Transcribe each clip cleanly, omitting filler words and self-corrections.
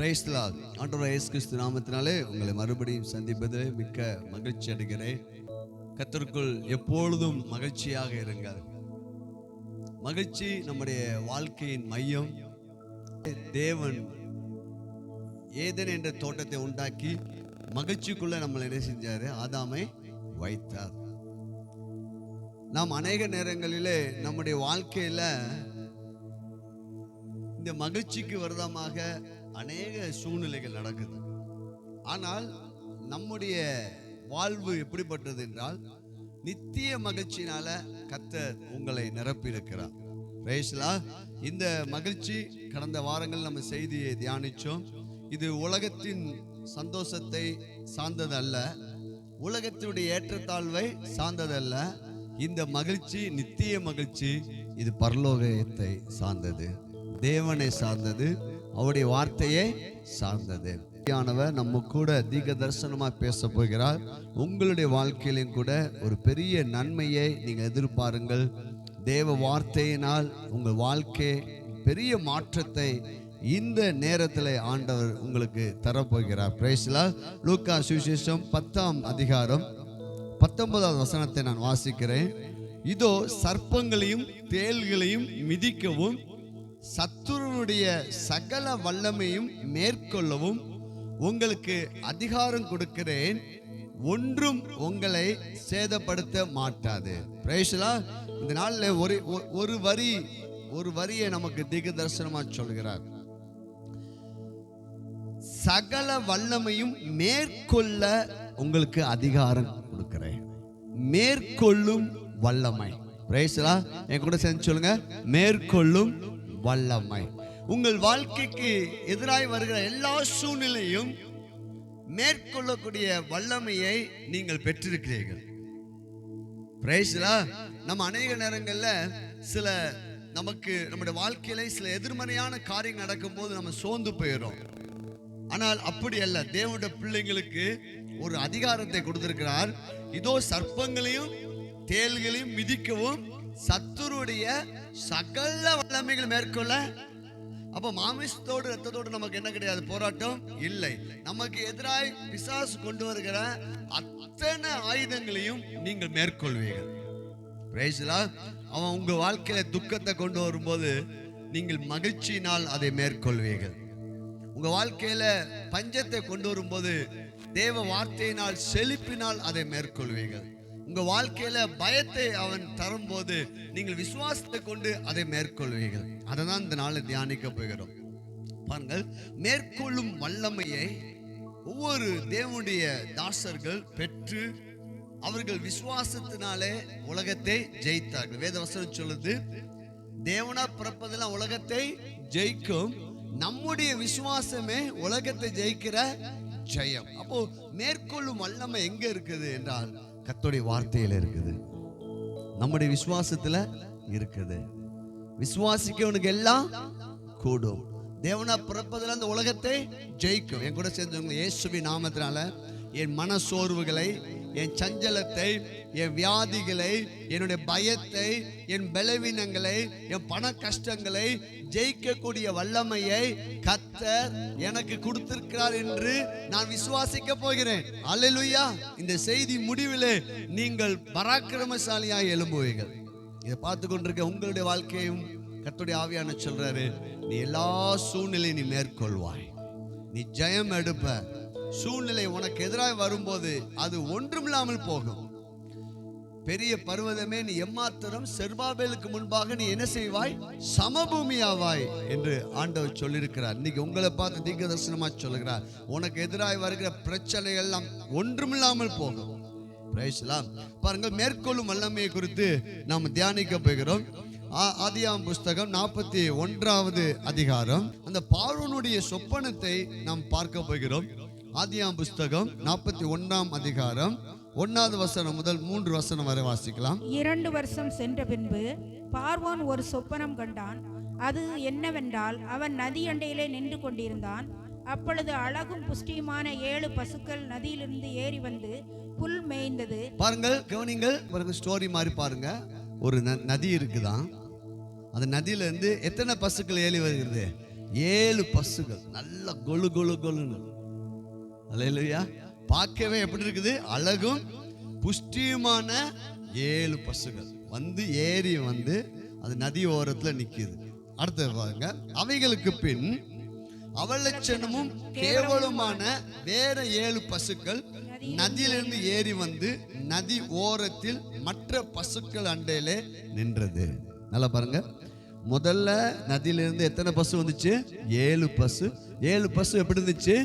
Price the Lord. ஆண்டவர் இயேசு கிறிஸ்து நாமத்தினாலே உங்களை மறுபடியும் சந்திப்பதில் மிக்க மகிழ்ச்சி அடைகிறேன். கர்த்தருக்குள் எப்பொழுதும் மகிழ்ச்சியாக இருங்கள். மகிழ்ச்சி நம்முடைய வாழ்க்கையின் மையம். தேவன் ஏதேன் என்ற தோட்டத்தை உண்டாக்கி மகிழ்ச்சிக்குள்ள நம்மளை என்ன செஞ்சாரு? ஆதாமை வைத்தார். நாம் அநேக நேரங்களிலே நம்முடைய வாழ்க்கையில இந்த மகிழ்ச்சிக்கு விரதமாக அநேக சூழ்நிலைகள் நடக்குது. ஆனால் நம்முடைய வாழ்வு எப்படிப்பட்டது என்றால் நித்திய மகிழ்ச்சியினால கர்த்தர் உங்களை நிரப்பி இருக்கிறார். இந்த மகிழ்ச்சி கடந்த வாரங்கள் நம்ம செய்தியை தியானிச்சோம். இது உலகத்தின் சந்தோஷத்தை சார்ந்தது அல்ல, உலகத்தினுடைய ஏற்றத்தாழ்வை சார்ந்ததல்ல. இந்த மகிழ்ச்சி நித்திய மகிழ்ச்சி. இது பரலோகத்தை சார்ந்தது, தேவனை சார்ந்தது, அவருடைய வார்த்தையை சார்ந்தது. நம்ம கூட தீர்க்க தரிசனமா பேச போகிறார். உங்களுடைய வாழ்க்கையிலும் கூட ஒரு பெரிய நன்மையை நீங்க எதிர்பாருங்கள். தேவ வார்த்தையினால் உங்கள் வாழ்க்கை பெரிய மாற்றத்தை இந்த நேரத்தில் ஆண்டவர் உங்களுக்கு தரப்போகிறார். Price the Lord. லூக்கா சுவிசேஷம் 10ஆம் அதிகாரம் 19வது வசனத்தை நான் வாசிக்கிறேன். இதோ சர்ப்பங்களையும் தேள்களையும் மிதிக்கவும் சத்துருனுடைய சகல வல்லமையும் மேற்கொள்ளவும் உங்களுக்கு அதிகாரம் கொடுக்கிறேன், ஒன்றும் உங்களை சேதப்படுத்த மாட்டாது. Price the Lord. இந்த நாளில் ஒரு வரியை நமக்கு தீர்க்க தரிசனமா சொல்கிறார். சகல வல்லமையும் மேற்கொள்ள உங்களுக்கு அதிகாரம் கொடுக்கிறேன். மேற்கொள்ளும் வல்லமை. Price the Lord. என் கூட சேர்ந்து சொல்லுங்க, மேற்கொள்ளும் வல்லமை. உங்கள் வாழ்க்கைக்கு எதிராய் வருகிற எல்லா சூழ்நிலையும் மேற்கொள்ளக்கூடிய வல்லமையை நீங்கள் பெற்றிருக்கிறீர்கள். Price the Lord. நம்ம அநேக நேரங்கள்ல நம்முடைய வாழ்க்கையில சில எதிர்மறையான காரியம் நடக்கும் போது நம்ம சோர்ந்து போயிடும். ஆனால் அப்படி அல்ல. தேவனுடைய பிள்ளைங்களுக்கு ஒரு அதிகாரத்தை கொடுத்திருக்கிறார். இதோ சர்ப்பங்களையும் தேள்களையும் மிதிக்கவும் சத்துருடைய சகல வல்லமைகள் மேற்கொள்ள. அப்ப மாமிசத்தோடு ரத்தத்தோடு நமக்கு என்ன கிடையாது? போராட்டம் இல்லை. நமக்கு எதிராய் பிசாசு கொண்டு வருகிற அத்தனை ஆயுதங்களையும் நீங்கள் மேற்கொள்வீர்கள். Price the Lord. அவன் உங்க வாழ்க்கையில துக்கத்தை கொண்டு வரும்போது நீங்கள் மகிழ்ச்சியினால் அதை மேற்கொள்வீர்கள். உங்க வாழ்க்கையில பஞ்சத்தை கொண்டு வரும்போது தேவ வார்த்தையினால் செழிப்பினால் அதை மேற்கொள்வீர்கள். உங்க வாழ்க்கையில பயத்தை அவன் தரும்போது நீங்கள் விசுவாசத்தை கொண்டு அதை மேற்கொள்வீர்கள். அதை தான் இந்த நாளை தியானிக்க போகிறோம். பாருங்கள், மேற்கொள்ளும் வல்லமையை ஒவ்வொரு தேவனுடைய தாசர்கள் பெற்று அவர்கள் விசுவாசத்தினாலே உலகத்தை ஜெயித்தார்கள். வேதவசனம் சொல்லுது, தேவனா பிறப்பதெல்லாம் உலகத்தை ஜெயிக்கும், நம்முடைய விசுவாசமே உலகத்தை ஜெயிக்கிற ஜெயம். அப்போ மேற்கொள்ளும் வல்லமை எங்க இருக்குது என்றால் கர்த்தருடைய வார்த்தையில இருக்குது, நம்முடைய விசுவாசத்துல இருக்குது. விசுவாசிக்கவனுக்கு எல்லாம் கூடும். தேவனா பிறப்பதில் அந்த உலகத்தை ஜெயிக்கும். என் கூட சேர்ந்தவங்க இயேசுவின் நாமத்தினால என் மன சோர்வுகளை, என் சஞ்சலத்தை, என் வியாதிகளை, என்னுடைய பயத்தை, என் பலவீனங்களை, என் பண கஷ்டங்களை ஜெயிக்கக்கூடிய வல்லமையை கர்த்தர் எனக்கு கொடுத்திருக்கிறார் என்று நான் விசுவாசிக்க போகிறேன். அல்லேலூயா. இந்த செய்தி முடிவிலே நீங்கள் பராக்கிரமசாலியாய் எழும்புவீர்கள். இதை பார்த்து கொண்டிருக்க உங்களுடைய வாழ்க்கையும் கர்த்தருடைய ஆவியான சொல்றாரு, நீ எல்லா சூழ்நிலையும் நீ மேற்கொள்வாய், நீ ஜெயம் எடுப்ப. சூழ்நிலை உனக்கு எதிராக வரும்போது அது ஒன்றுமில்லாமல் போகும். பெரிய பர்வதமே நீ எம்மாத்திரம் செர்பாபேலுக்கு முன்பாக நீ என்ன செய்வாய்? சமபூமியாவாய் என்று ஆண்டவர் சொல்லியிருக்கிறார். இன்னைக்கு உங்களை பார்த்து தீர்க்க தரிசனமா சொல்லுகிறார், உனக்கு எதிராக வருகிற பிரச்சனை எல்லாம் ஒன்றுமில்லாமல் போகும். Price the Lord. பாருங்கள், மேற்கொள்ளும் வல்லமையை குறித்து நாம் தியானிக்க போகிறோம். ஆதியாகமம் புஸ்தகம் 41வது அதிகாரம் அந்த பார்வோனுடைய சொப்பனத்தை நாம் பார்க்க போகிறோம். ஆதியாகமம் புஸ்தகம் 41ஆம் அதிகாரம் 1வது வசனம் முதல் 3 வசனம் வரை வாசிக்கலாம். 2 வருஷம் சென்ற பின்பு பார்வோன் ஒரு சொப்பனம் கண்டான். அது என்னவென்றால், அவன் நதி அண்டையிலே நின்று கொண்டிருந்தான். அப்பொழுது அழகும் புஷ்டியுமான 7 பசுக்கள் நதியிலிருந்து ஏறி வந்து புல் மேய்ந்தது. பாருங்கள், கவனிங்கள். ஸ்டோரி மாதிரி பாருங்க. ஒரு நதி இருக்குதான். அந்த நதியில இருந்து எத்தனை பசுக்கள் ஏறி வருகிறது? 7 பசுகள் நல்ல கொலு கொலு கொலுன்னு. அல்லேலூயா. பார்க்கவே எப்படி இருக்குது? அழகும் புஷ்டியுமான 7 பசுகள் வந்து ஏறி வந்து அது நதி ஓரத்துல நிக்குது. அடுத்தது பாருங்க, அவைகளுக்கு பின் அவலட்சணமும் கேவலமான வேற 7 பசுக்கள் நதியிலிருந்து ஏறி வந்து நதி ஓரத்தில் மற்ற பசுக்கள் அண்டையிலே நின்றது. நல்லா பாருங்க, முதல்ல நதியிலிருந்து எத்தனை பசு வந்துச்சு? 7 பசு. 7 பசு எப்படி இருந்துச்சு?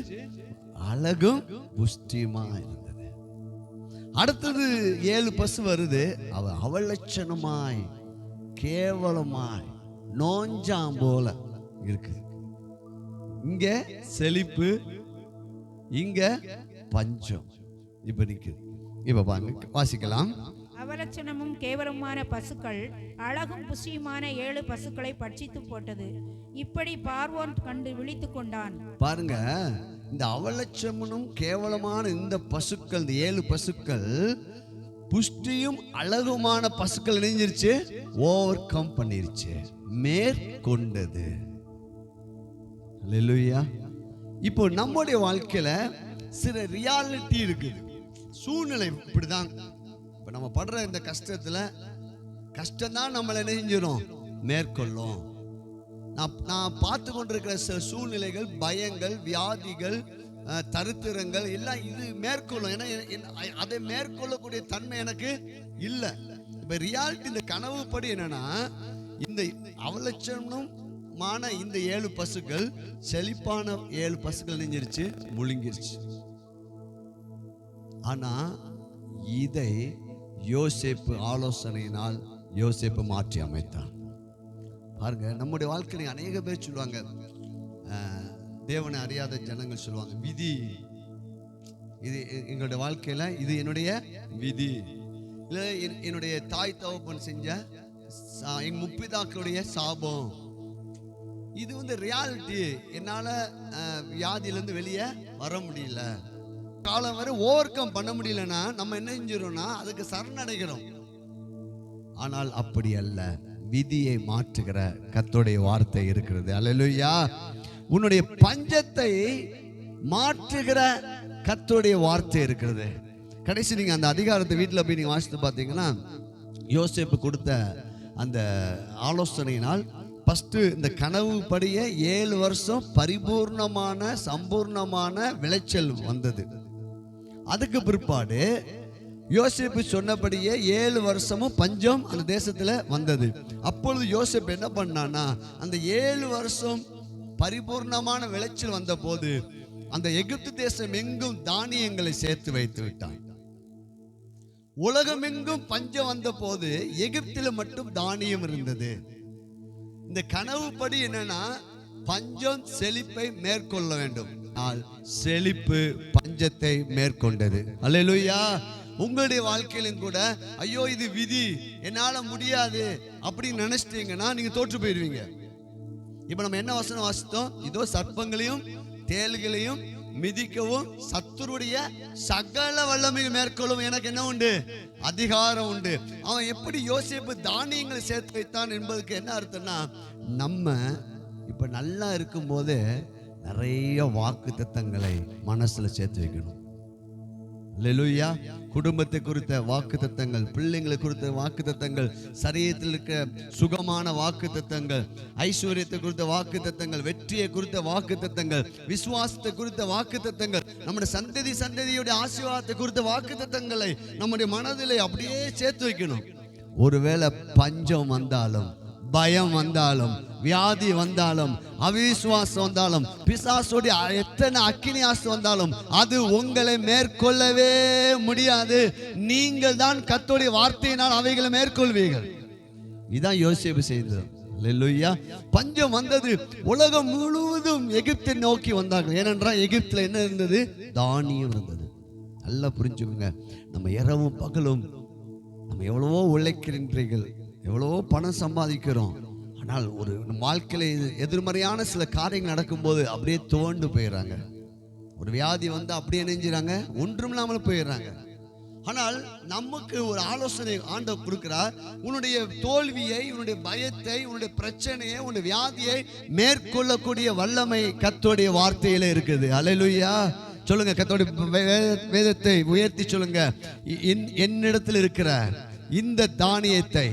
அழகும் புஷ்டியுமா இருந்தது. அடுத்தது 7 பசு வருது, அவலட்சணமாய் கேவலமாய் நோஞ்சாம் போல இருக்குது. இங்க செழிப்பு, இங்க பஞ்சம். இப்ப நிக்குது. இப்ப பாருங்க, வாசிக்கலாம். அவலட்சணமும் கேவலமான பசுக்கள் அழகும் புஷ்டியுமான 7 பசுக்களை பட்சித்து போட்டது. இப்படி பார்வோன் கண்டு விழித்து கொண்டான். பாருங்க, இந்த அவலட்சணமும் கேவலமான இந்த பசுக்கள், இந்த 7 பசுக்கள் புஷ்டியும் அழகுமான பசுக்கள் இணைஞ்சிருச்சு, ஓவர் கம் பண்ணிருச்சு, மேற்கொண்டது. அல்லேலூயா. இப்போ நம்முடைய வாழ்க்கையில சில ரியாலிட்டி இருக்குது, சூழ்நிலை இப்படிதான். இப்ப நம்ம படுற இந்த கஷ்டத்துல கஷ்டம்தான் நம்மளை நெஞ்சிரும் மேற்கொள்ளும். நான் பார்த்து கொண்டிருக்கிற சில சூழ்நிலைகள், பயங்கள், வியாதிகள், தரித்திரங்கள் எல்லாம் இது மேற்கொள்ளும். ஏன்னா அதை மேற்கொள்ளக்கூடிய தன்மை எனக்கு இல்லை. இப்ப ரியாலிட்டி, இந்த கனவு படி என்னன்னா, இந்த அவலட்சணமான இந்த 7 பசுக்கள் செழிப்பான 7 பசுக்கள் நெஞ்சிருச்சு, முழுங்கிருச்சு. ஆனா இதை யோசேப்பு ஆலோசனையினால் யோசேப்பு மாற்றி அமைத்தான். பாருங்க, நம்முடைய வாழ்க்கையில அநேக பேர் சொல்லுவாங்க, தேவனை அறியாத ஜனங்கள் சொல்லுவாங்க, விதி இது எங்களுடைய வாழ்க்கையில, இது என்னுடைய விதி, இல்ல என்னுடைய தாய் தகப்பன் செஞ்ச எங்க முப்பிதாக்களுடைய சாபம். இது வந்து ரியாலிட்டி. என்னால வியாதியிலிருந்து வெளியே வர முடியல, காலம் வரை ஓவர் கம் பண்ண முடியலன்னா நம்ம என்ன செஞ்சிடறோம்னா அதுக்கு சரணடைகிறோம். ஆனால் அப்படி அல்ல, விதியை மாற்றுகிற கர்த்தருடைய வார்த்தை இருக்கிறது. அல்லேலூயா. உன்னுடைய பஞ்சத்தை மாற்றுகிற கர்த்தருடைய வார்த்தை இருக்கிறது. கடைசி நீங்க அந்த அதிகாரத்தை வீட்டில் போய் நீங்க வாசித்து பார்த்தீங்கன்னா, யோசேப்பு கொடுத்த அந்த ஆலோசனையினால் ஃபர்ஸ்ட் இந்த கனவு படியே 7 வருஷம் பரிபூர்ணமான சம்பூர்ணமான விளைச்சல் வந்தது. அதுக்கு பிற்பாடு யோசேப்பு சொன்னபடியே 7 வருஷமும் பஞ்சம் அந்த தேசத்துல வந்தது. அப்பொழுது யோசேப்பு என்ன பண்ணானா, அந்த 7 வருஷம் பரிபூர்ணமான விளைச்சல் வந்த போது அந்த எகிப்து தேசம் எங்கும் தானியங்களை சேர்த்து வைத்து விட்டான். உலகம் எங்கும் பஞ்சம் வந்த போது எகிப்தில மட்டும் தானியம் இருந்தது. இந்த கனவு படி என்னன்னா, பஞ்சம் செழிப்பை மேற்கொள்ள வேண்டும், செழிப்பு பஞ்சத்தை மேற்கொண்டது. அல்லேலூயா. உங்களுடைய வாழ்க்கையிலும் கூட ஐயோ இது விதி, என்னால முடியாது அப்படின்னு நினைச்சிட்டீங்கன்னா நீங்க தோற்று போயிடுவீங்க. இப்ப நம்ம என்ன வசனம் வாசித்தோம்? இதோ சர்ப்பங்களையும் தேள்களையும் மிதிக்கவும் சத்துருடைய சகல வல்லமையை மேற்கொள்ளும் எனக்கு என்ன உண்டு? அதிகாரம் உண்டு. அவன் எப்படி யோசேப்பு தானியங்களை சேர்த்து வைத்தான் என்பதுக்கு என்ன அர்த்தம்னா, நம்ம இப்ப நல்லா இருக்கும் போது நிறைய வாக்கு தத்தங்களை மனசுல சேர்த்து வைக்கணும். அல்லேலூயா. குடும்பத்தை குறித்த வாக்கு தத்தங்கள், பிள்ளைங்களை குறித்த வாக்கு தத்தங்கள், சரீரத்தில் இருக்க சுகமான வாக்கு தத்தங்கள், ஐஸ்வர்யத்தை குறித்த வாக்கு தத்தங்கள், வெற்றியை குறித்த வாக்கு தத்தங்கள், விசுவாசத்தை குறித்த வாக்கு தத்தங்கள், நம்முடைய சந்ததியுடைய ஆசீர்வாதத்தை குறித்த வாக்கு தத்தங்களை நம்முடைய மனதிலே அப்படியே சேர்த்து வைக்கணும். ஒருவேளை பஞ்சம் வந்தாலும், பயம் வந்தாலும், வியாதி வந்தாலும், அவிசுவாசம் வந்தாலும், பிசாசுடைய எத்தனை அக்கினி ஆசை வந்தாலும் அது உங்களை மேற்கொள்ளவே முடியாது. நீங்கள் தான் கர்த்தருடைய வார்த்தையினால் அவைகளை மேற்கொள்வீர்கள். இதான் யோசேப்பு செய்தது. அல்லேலூயா. பஞ்சம் வந்தது, உலகம் முழுவதும் எகிப்தை நோக்கி வந்தார்கள். ஏனென்றால் எகிப்துல என்ன இருந்தது? தானியம் இருந்தது. நல்லா புரிஞ்சுக்கோங்க. நம்ம இரவும் பகலும் நம்ம எவ்வளவோ உழைக்கிறீர்கள், எவ்வளவோ பணம் சம்பாதிக்கிறோம். ஆனால் ஒரு வாழ்க்கையில எதிர்மறையான சில காரியங்கள் நடக்கும்போது அப்படியே தோண்டு போயிடுறாங்க. ஒரு வியாதி வந்து அப்படியே நெஞ்சுறாங்க, ஒன்றும் இல்லாமல் போயிடுறாங்க. ஆனால் நமக்கு ஒரு ஆலோசனை ஆண்டவர் கொடுக்கிறார். உன்னுடைய தோல்வியை, உன்னுடைய பயத்தை, உன்னுடைய பிரச்சனையை, உன்னுடைய வியாதியை மேற்கொள்ளக்கூடிய வல்லமை கர்த்தருடைய வார்த்தையில இருக்குது. அல்லேலூயா சொல்லுங்க. கர்த்தருடைய வேதத்தை உயர்த்தி சொல்லுங்க. என்னிடத்தில் இருக்கிற இந்த தானியத்தை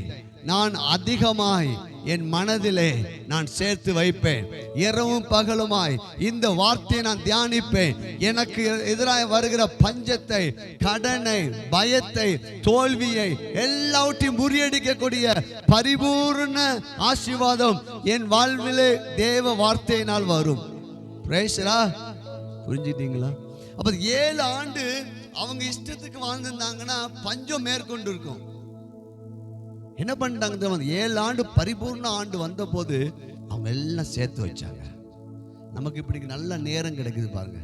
நான் அதிகமாய் என் மனதிலே நான் சேர்த்து வைப்பேன். இரவும் பகலுமாய் இந்த வார்த்தையை நான் தியானிப்பேன். எனக்கு எதிராக வருகிற பஞ்சத்தை, கடனை, பயத்தை, தோல்வியை எல்லாவற்றையும் முறியடிக்கக்கூடிய பரிபூர்ண ஆசீர்வாதம் என் வாழ்விலே தேவ வார்த்தையினால் வரும். பிரேசரா, புரிஞ்சுட்டீங்களா? அப்ப 7 ஆண்டு அவங்க இஷ்டத்துக்கு வாழ்ந்திருந்தாங்கன்னா பஞ்சம் மேற்கொண்டு இருக்கும். என்ன பண்ணிட்டாங்க? 7 ஆண்டு பரிபூர்ண ஆண்டு வந்த போது அவங்க எல்லாம் சேர்த்து வச்சாங்க. நமக்கு இப்படி நல்ல நேரம் கிடைக்குது பாருங்க.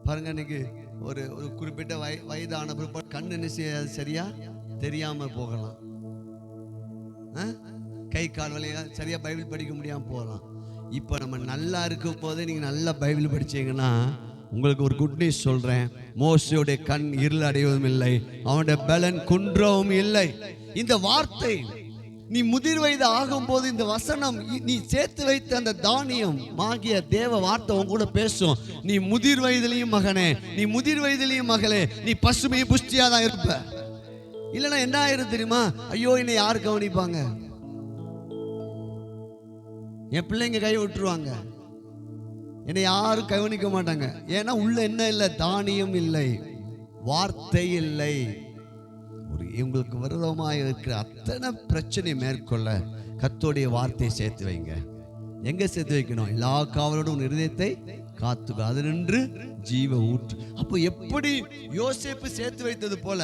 பாருங்க, இன்னைக்கு ஒரு குறிப்பிட்ட வயதான பிற்பாடு கண் என்ன செய்யாது, சரியா தெரியாம போகலாம். கை கால் வழியா சரியா பைபிள் படிக்க முடியாம போகலாம். இப்ப நம்ம நல்லா இருக்கும் போதே நீங்க நல்லா பைபிள் படிச்சீங்கன்னா உங்களுக்கு ஒரு குட் நியூஸ் சொல்றேன். மோசேயுடைய கண் இருள் அடைவதும் இல்லை, அவனுடைய பலன் குன்றவும் இல்லை. இந்த வார்த்தை நீ முதிர் வயது ஆகும் போது இந்த வசனம் நீ சேர்த்து வைத்த அந்த தானியம் ஆகிய தேவ வார்த்தை உன் கூட பேசும். நீ முதிர் வயதிலையும் மகனே, நீ முதிர் வயதிலையும் மகளே, நீ பசுமையும் புஷ்டியா தான் இருப்ப. இல்லைன்னா என்ன ஆயிரும் தெரியுமா? ஐயோ, என்னை யாரு கவனிப்பாங்க, என் பிள்ளைங்க கை விட்டுருவாங்க, என்னை யாரும் கவனிக்க மாட்டாங்க. ஏன்னா உள்ள என்ன இல்லை? தானியம் இல்லை, வார்த்தை இல்லை. உங்களுக்கு விரோதமாக இருக்கிற அத்தனை பிரச்சனை மேற்கொள்ள கர்த்தருடைய வார்த்தையை சேர்த்து வைங்க. எங்க சேர்த்து வைக்கணும்? எல்லா காவலோடும் இருதயத்தை காத்துக்க, அது நின்று ஜீவ ஊற்று. அப்போ எப்படி யோசேப்பு சேர்த்து வைத்தது போல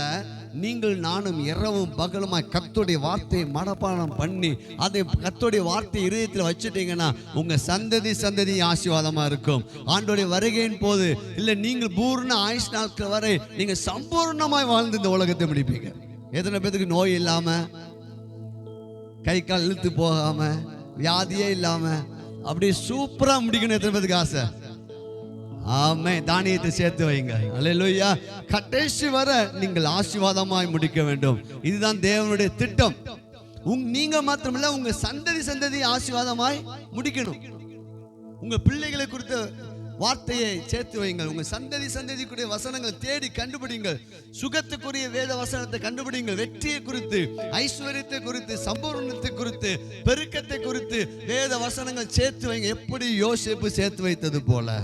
நீங்கள் நானும் இரவும் பகலுமாய் கர்த்தருடைய வார்த்தையை மனப்பாடம் பண்ணி அதை கர்த்தருடைய வார்த்தையை இருதயத்தில் வச்சுட்டீங்கன்னா உங்க சந்ததி ஆசீர்வாதமா இருக்கும். ஆண்டோடைய வருகையின் போது இல்லை, நீங்கள் பூர்ண ஆயுஷ் நாட்கள் வரை நீங்க சம்பூர்ணமாய் வாழ்ந்து இந்த உலகத்தை முடிப்பீங்க. எத்தனை பேருக்கு நோய் இல்லாம, கை கால் இழுத்து போகாம, வியாதியே இல்லாம அப்படி சூப்பரா முடிக்கணும்? எத்தனை பேருக்கு ஆசை? ஆமே, தானியத்தை சேர்த்து வைங்க. அல்லேலூயா. கடைசி வரை நீங்கள் ஆசீர்வாதமாய் முடிக்க வேண்டும். இதுதான் தேவனுடைய திட்டம். நீங்க மாத்திரமல்ல, உங்க சந்ததி ஆசீர்வாதமாய் முடிக்கணும். உங்க பிள்ளைகளை குறித்த வார்த்தையை சேர்த்து வைங்கள். உங்க சந்ததிக்குரிய வசனங்களை தேடி கண்டுபிடிங்கள். சுகத்துக்குரிய வேத வசனத்தை கண்டுபிடிங்கள். வெற்றியை குறித்து, ஐஸ்வர்யத்தை குறித்து, சம்பூர்ணத்தை குறித்து, பெருக்கத்தை குறித்து வேத வசனங்கள் சேர்த்து வைங்க. எப்படி யோசேப்பு சேர்த்து வைத்தது போல.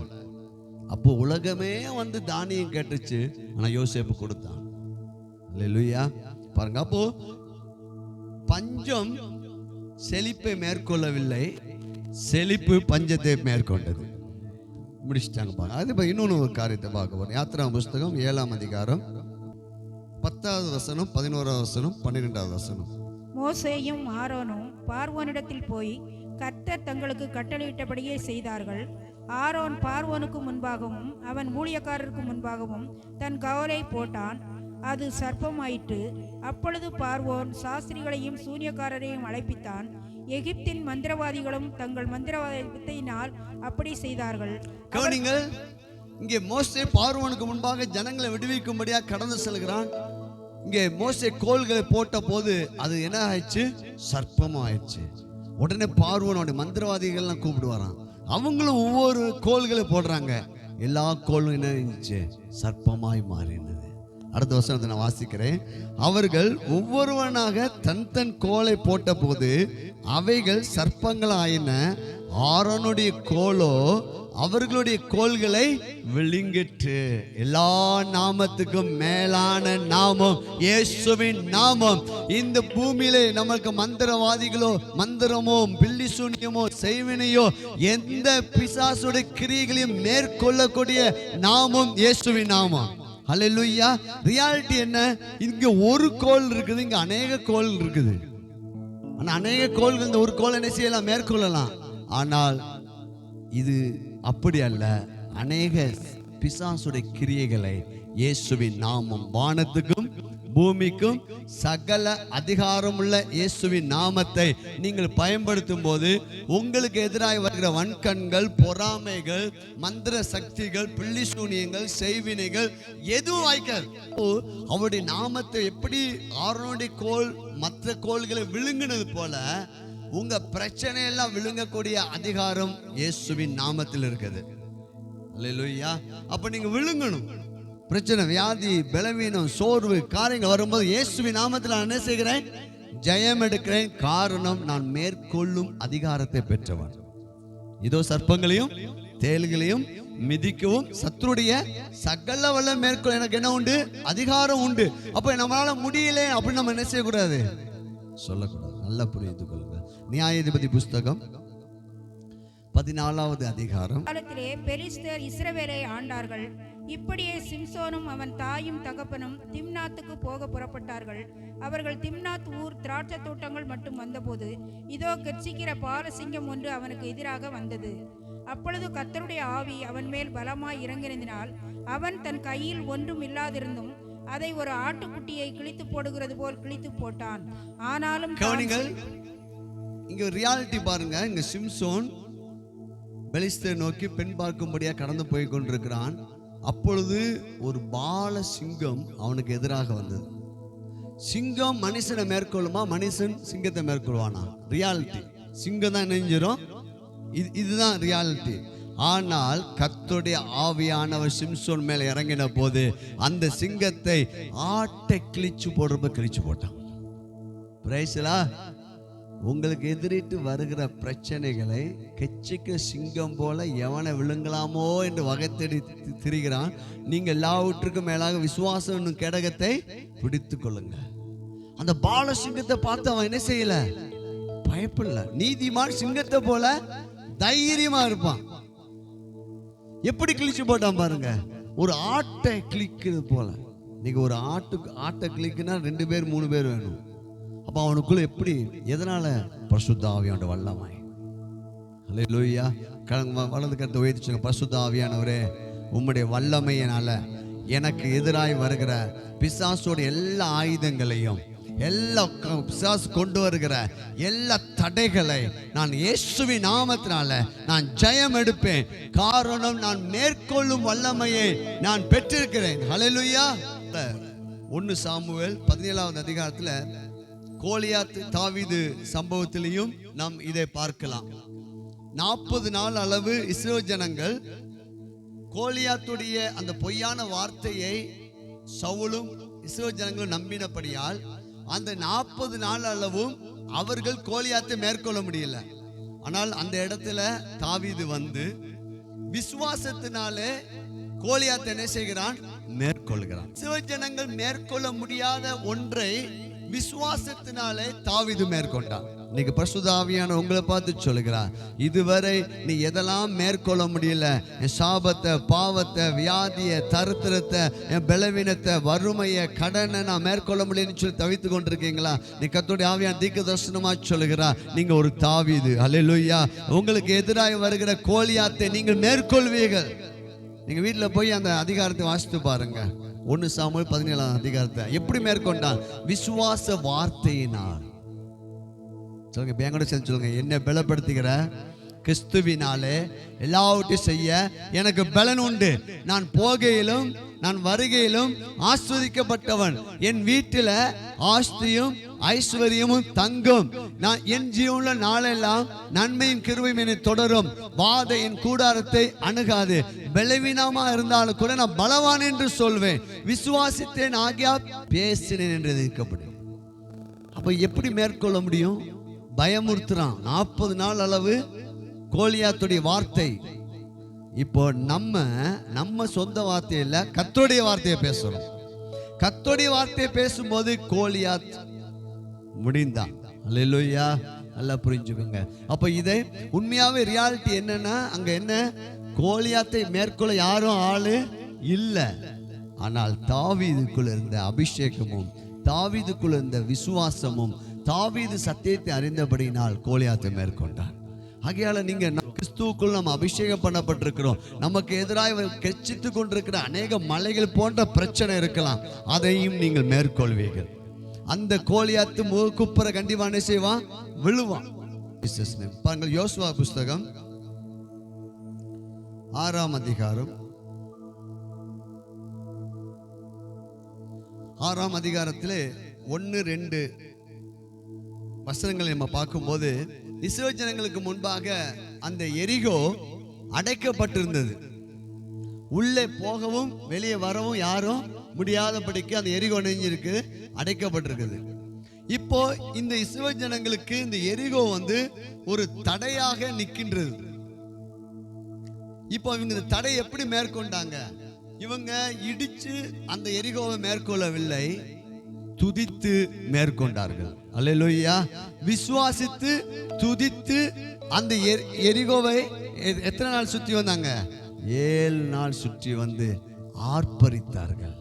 அப்போ உலகமே வந்து தானியம் கேட்டுச்சு, ஆனா யோசேப்பு கொடுத்தான். அல்லேலூயா. பாருங்க, அப்போ பஞ்சம் செழிப்பை மேற்கொள்ளவில்லை, செழிப்பு பஞ்சத்தை மேற்கொண்டது. முடிச்சிட்டாங்க பாருங்க. அது இன்னொன்று ஒரு காரியத்தை பார்க்க போறோம். யாத்திரா புஸ்தகம் 7ஆம் அதிகாரம் 10வது வசனம், 11வது வசனம், 12வது வசனம். மோசேயும் ஆரோனும் பார்வோனிடத்தில் போய் கர்த்தர் தங்களுக்கு கட்டளையிட்டபடியே செய்தார்கள். ஆரோன் பார்வோனுக்கு முன்பாகவும் அவன் ஊழியக்காரருக்கு முன்பாகவும் தன் கவலை போட்டான், அது சர்ப்பமாயிற்று. அப்பொழுது பார்வோன் சாஸ்திரிகளையும் சூனியக்காரரையும் அழைப்பித்தான். எகிப்தின் மந்திரவாதிகளும் தங்கள் மந்திரவாதத்தினால் அப்படி செய்தார்கள். கவனிங்கள், இங்கே மோசே பார்வோனுக்கு முன்பாக ஜனங்களை விடுவிக்கும்படியாக கடந்து செல்கிறான். இங்கே மோசே கோல்களை போட்ட போது அது என்ன ஆயிடுச்சு? சர்ப்பமா ஆயிடுச்சு. உடனே பார்வோனுடைய மந்திரவாதிகள்லாம் கூப்பிடுவாராம். அவங்களும் ஒவ்வொரு கோல்களை போடுறாங்க. எல்லா கோலும் என்ன இருந்துச்சு? சர்ப்பமாய் மாறினது. அடுத்த வசனத்தை நான் வாசிக்கிறேன். அவர்கள் ஒவ்வொருவனாக தன் கோலை போட்ட போது அவைகள் சர்ப்பங்களாயின. ஆரோனுடைய கோலோ அவர்களுடைய கோல்களை விழுங்கிற்று. எல்லா நாமத்துக்கும் மேலான நாமம் இயேசுவின் நாமம். இந்த பூமியிலே நமக்கு மந்திரவாதிகளோ, மந்திரமோ, பில்லி சூனியமோ, செய்வினையோ, எந்த பிசாசுடைய கிரியைகளையும் மேற்கொள்ளக்கூடிய நாமம் இயேசுவின் நாமம். அல்லேலூயா. ரியாலிட்டி என்ன? இங்க ஒரு கோல் இருக்குது, இங்க அநேக கோல் இருக்குது. ஆனா அநேக கோல்கள், இந்த ஒரு கோல் என்ன செய்யலாம்? மேற்கொள்ளலாம். ஆனால் இது அப்படி அல்ல. அநேக பிசாசுடைய கிரியைகளை இயேசுவின் நாமம் வானத்துக்கும் பூமிக்கும் சகல அதிகாரமுள்ள இயேசுவின் நாமத்தை நீங்கள் பயன்படுத்தும் போது உங்களுக்கு எதிராக வருகிற வன்கண்கள், பொறாமைகள், மந்திர சக்திகள், பில்லி சூனியங்கள், செய்வினைகள் எதுவும் வாய்க்காது. அவருடைய நாமத்தை எப்படி ஆரோனுடைய கோல் மற்ற கோள்களை விழுங்கினது போல உங்க பிரச்சனையெல்லாம் விழுங்கக்கூடிய அதிகாரம் இயேசுவின் நாமத்தில் இருக்குது. அல்லேலூயா. அப்ப நீங்க விழுங்கணும். பிரச்சனை, வியாதி, பலவீனம், சோர்வு காரியங்கள் வரும்போது இயேசுவின் நாமத்தில் நான் என்ன செய்கிறேன்? ஜெயம் எடுக்கிறேன். காரணம், நான் மேற்கொள்ளும் அதிகாரத்தை பெற்றவன். இதோ சர்ப்பங்களையும் தேள்களையும் மிதிக்கவும் சத்துருடைய சகல வல்ல மேற்கொள்ள எனக்கு என்ன உண்டு? அதிகாரம் உண்டு. அப்ப நம்மளால முடியல அப்படின்னு நம்ம என்ன செய்யக்கூடாது? சொல்லக்கூடாது. நல்லா புரிந்து கொள்ளுங்க. நியாயாதிபதி புஸ்தகம் 14வது அதிகாரம். காலத்திலே பெலிஸ்தர் இஸ்ரவேலை ஆண்டார்கள். இப்படியே சிம்சோனும் அவன் தாயும் தகப்பனும் திம்னாத்துக்கு போக புறப்பட்டார்கள். அவர்கள் திம்னாத் ஊர் திராட்சை தோட்டங்கள் மட்டும் வந்தபோது இதோ கெர்ச்சிக்கிற பாலசிங்கம் ஒன்று அவனுக்கு எதிராக வந்தது. அப்பொழுது கர்த்தருடைய ஆவி அவன் மேல் பலமாய் இறங்கினால் அவன் தன் கையில் ஒன்றும் இல்லாதிருந்தும் அதை ஒரு ஆட்டுக்குட்டியை கிழித்து போடுகிறது போல் கிழித்து போட்டான். ஆனாலும் இங்க ரியாலிட்டி பாருங்க. இங்க சிம்சோன் பெலிஸ்தரை நோக்கி பெண் பார்க்கும்படியா கடந்து போய் கொண்டிருக்கிறான். அப்பொழுது ஒரு பால சிங்கம் அவனுக்கு எதிராக வந்தது. சிங்கம் மனுஷனை மேற்கொள்ளுமா? மனுஷன் சிங்கத்தை மேற்கொள்வானா? ரியாலிட்டி. சிங்கம் தான் நெஞ்சிரும். இதுதான் ரியாலிட்டி. ஆனால் கர்த்தருடைய ஆவியானவர் சிம்சோன் மேல இறங்கின போது அந்த சிங்கத்தை ஆட்டை கிழிச்சு போடுறப்ப கிழிச்சு போட்டான். பிரைஸ்லா. உங்களுக்கு எதிரிட்டு வருகிற பிரச்சனைகளை கெச்சிக்க சிங்கம் போல எவனை விழுங்கலாமோ என்று வகை தேடி திரிகிறான். நீங்க எல்லாவற்றுக்கும் மேலாக விசுவாசம் என்னும் கேடகத்தை பிடித்து கொள்ளுங்க. அந்த பால சிங்கத்தை பார்த்து அவன் என்ன செய்யல? பயப்படல. நீதிமான் சிங்கத்தை போல தைரியமா இருப்பான். எப்படி கிழிச்சு போட்டான் பாருங்க. ஒரு ஆட்டை கிழிக்கிறது போல. நீங்க ஒரு ஆட்டை கிழிக்குன்னா 2 பேர் 3 பேர் வேணும். அப்ப அவனுக்குள்ள எப்படி? எதனால? பரிசுத்த ஆவியானோட வல்லமை. அல்லேலூயா. வலது கருத்தை உயர்த்தி சொல்லுங்க. பரிசுத்த ஆவியானவரே, உம்முடைய வல்லமையினால எனக்கு எதிராய் வருகிற பிசாசோட எல்லா ஆயுதங்களையும், எல்லா பிசாசு கொண்டு வருகிற எல்லா தடைகளை நான் இயேசுவின் நாமத்தினால நான் ஜெயம் எடுப்பேன். காரணம், நான் மேற்கொள்ளும் வல்லமையை நான் பெற்றிருக்கிறேன். ஹல்லேலூயா. 1 சாமுவேல் 17வது அதிகாரத்துல கோலியாத் தாவீது சம்பவத்திலையும் நாம் இதை பார்க்கலாம். 40 நாள் அளவு இஸ்ரவேல் ஜனங்கள் கோலியாத்துடைய அந்த பொய்யான வார்த்தையை சவுலும் இஸ்ரவேல் ஜனங்களும் நம்பினபடியால் அந்த 40 நாள் அளவும் அவர்கள் கோலியாத்தை மேற்கொள்ள முடியல. ஆனால் அந்த இடத்துல தாவீது வந்து விசுவாசத்தினாலே கோலியாத்தை என்ன செய்கிறான்? மேற்கொள்கிறான். இஸ்ரவேல் ஜனங்கள் மேற்கொள்ள முடியாத ஒன்றை விசுவாசத்தினாலே தாவீது மேற்கொண்டான். இன்னைக்கு பரிசுத்த ஆவியானவர் உங்களை பார்த்து சொல்லுகிறார், இதுவரை நீ எதெல்லாம் மேற்கொள்ள முடியல, என் சாபத்தை, பாவத்தை, வியாதியை, தரித்திரத்தை, என் பலவீனத்தை, வறுமையை, கடனை நான் மேற்கொள்ள முடியலன்னு சொல்லி தவித்து கொண்டிருக்கீங்களா? நீ கர்த்தருடைய ஆவியான தீர்க்க தரிசனமா சொல்லுகிறார், நீங்க ஒரு தாவீது. அல்லேலூயா. உங்களுக்கு எதிராக வருகிற கோலியாத்தை நீங்கள் மேற்கொள்வீர்கள். நீங்க வீட்டில் போய் அந்த அதிகாரத்தை வாசித்து பாருங்க. 1 சாமுவேல் 17வது அதிகாரத்தை எப்படி மேற்கொண்டான்? விசுவாச வார்த்தையினால். சொல்லுங்க, பேங்கோட சேர்ந்து சொல்லுங்க, என்னை பலப்படுத்துகிற கிறிஸ்துவினாலே எல்லாவற்றையும் செய்ய எனக்கு பலன் உண்டு. நான் போகையிலும் நான் வருகையிலும் ஆஸ்வதிக்கப்பட்டவன். என் வீட்டில் ஆஸ்தியும் ஐஸ்வர்யமும் தங்கும். நான் என் ஜீவனுள்ள நாளெல்லாம் நன்மையும் கிருபையும் என்னை தொடரும். வாதை என் கூடாரத்தை அணுகாது. பலவீனமா இருந்தாலும் கூட நான் பலவான் என்று சொல்வேன். விசுவாசித்தேன் ஆகியா பேசினேன் என்று எதிர்க்கப்படும். அப்ப எப்படி மேற்கொள்ள முடியும்? பயமுறுத்துறான். 40 நாள் அளவு கோலியாத்துடைய வார்த்தை. இப்போ நம்ம சொந்த வார்த்தை இல்ல, கர்த்தருடைய வார்த்தையை பேசுறோம். கர்த்தருடைய வார்த்தையை பேசும்போது கோலியாத் முடிந்தான். அல்லேலூயா. நல்லா புரிஞ்சுக்கோங்க. அப்ப இதை உண்மையாவே ரியாலிட்டி என்னன்னா, அங்க என்ன, கோலியாத்தை மேற்கொள்ள யாரும் ஆளு இல்ல. ஆனால் தாவீதுக்குள்ள இருந்த அபிஷேகமும், தாவீதுக்குள்ள இருந்த விசுவாசமும், தாவீது சத்தியத்தை அறிந்தபடினால் கோலியாத்தை மேற்கொண்டார். ஆகையால நீங்க கிறிஸ்துவுக்குள் நம்ம அபிஷேகம் பண்ணப்பட்டிருக்கிறோம். நமக்கு எதிராக கெச்சித்து கொண்டிருக்கிற அநேக மலைகள் போன்ற பிரச்சனை இருக்கலாம், அதையும் நீங்கள் மேற்கொள்வீர்கள். அந்த கோலியாத்து முகக்குப்புற கண்டிப்பா என்ன செய்வான்? விழுவான். பாருங்கள், யோசுவா புஸ்தகம் 6ஆம் அதிகாரம் 6ஆம் அதிகாரத்திலே 1-2 வசனங்களை நம்ம பார்க்கும்போது, இஸ்ரவேல் ஜனங்களுக்கு முன்பாக அந்த எரிகோ அடைக்கப்பட்டிருந்தது. உள்ளே போகவும் வெளியே வரவும் யாரும் முடியாதபடிக்கு அந்த எரிகோ நெஞ்சிருக்கு, அடைக்கப்பட்டிருக்குது. இப்போ இந்த இஸ்ரவேல் ஜனங்களுக்கு இந்த எரிகோ ஒரு தடையாக நிற்கின்றது. இப்போ இவங்க இந்த தடை எப்படி மேற்கொண்டாங்க? இவங்க இடிச்சு அந்த எரிகோவை மேற்கொள்ளவில்லை, துதித்து மேற்கொண்டார்கள். அல்லேலூயா. விசுவாசித்து துதித்து அந்த எரிகோவை எத்தனை நாள் சுற்றி வந்தாங்க? 7 நாள் சுற்றி வந்து ஆர்ப்பரித்தார்கள்.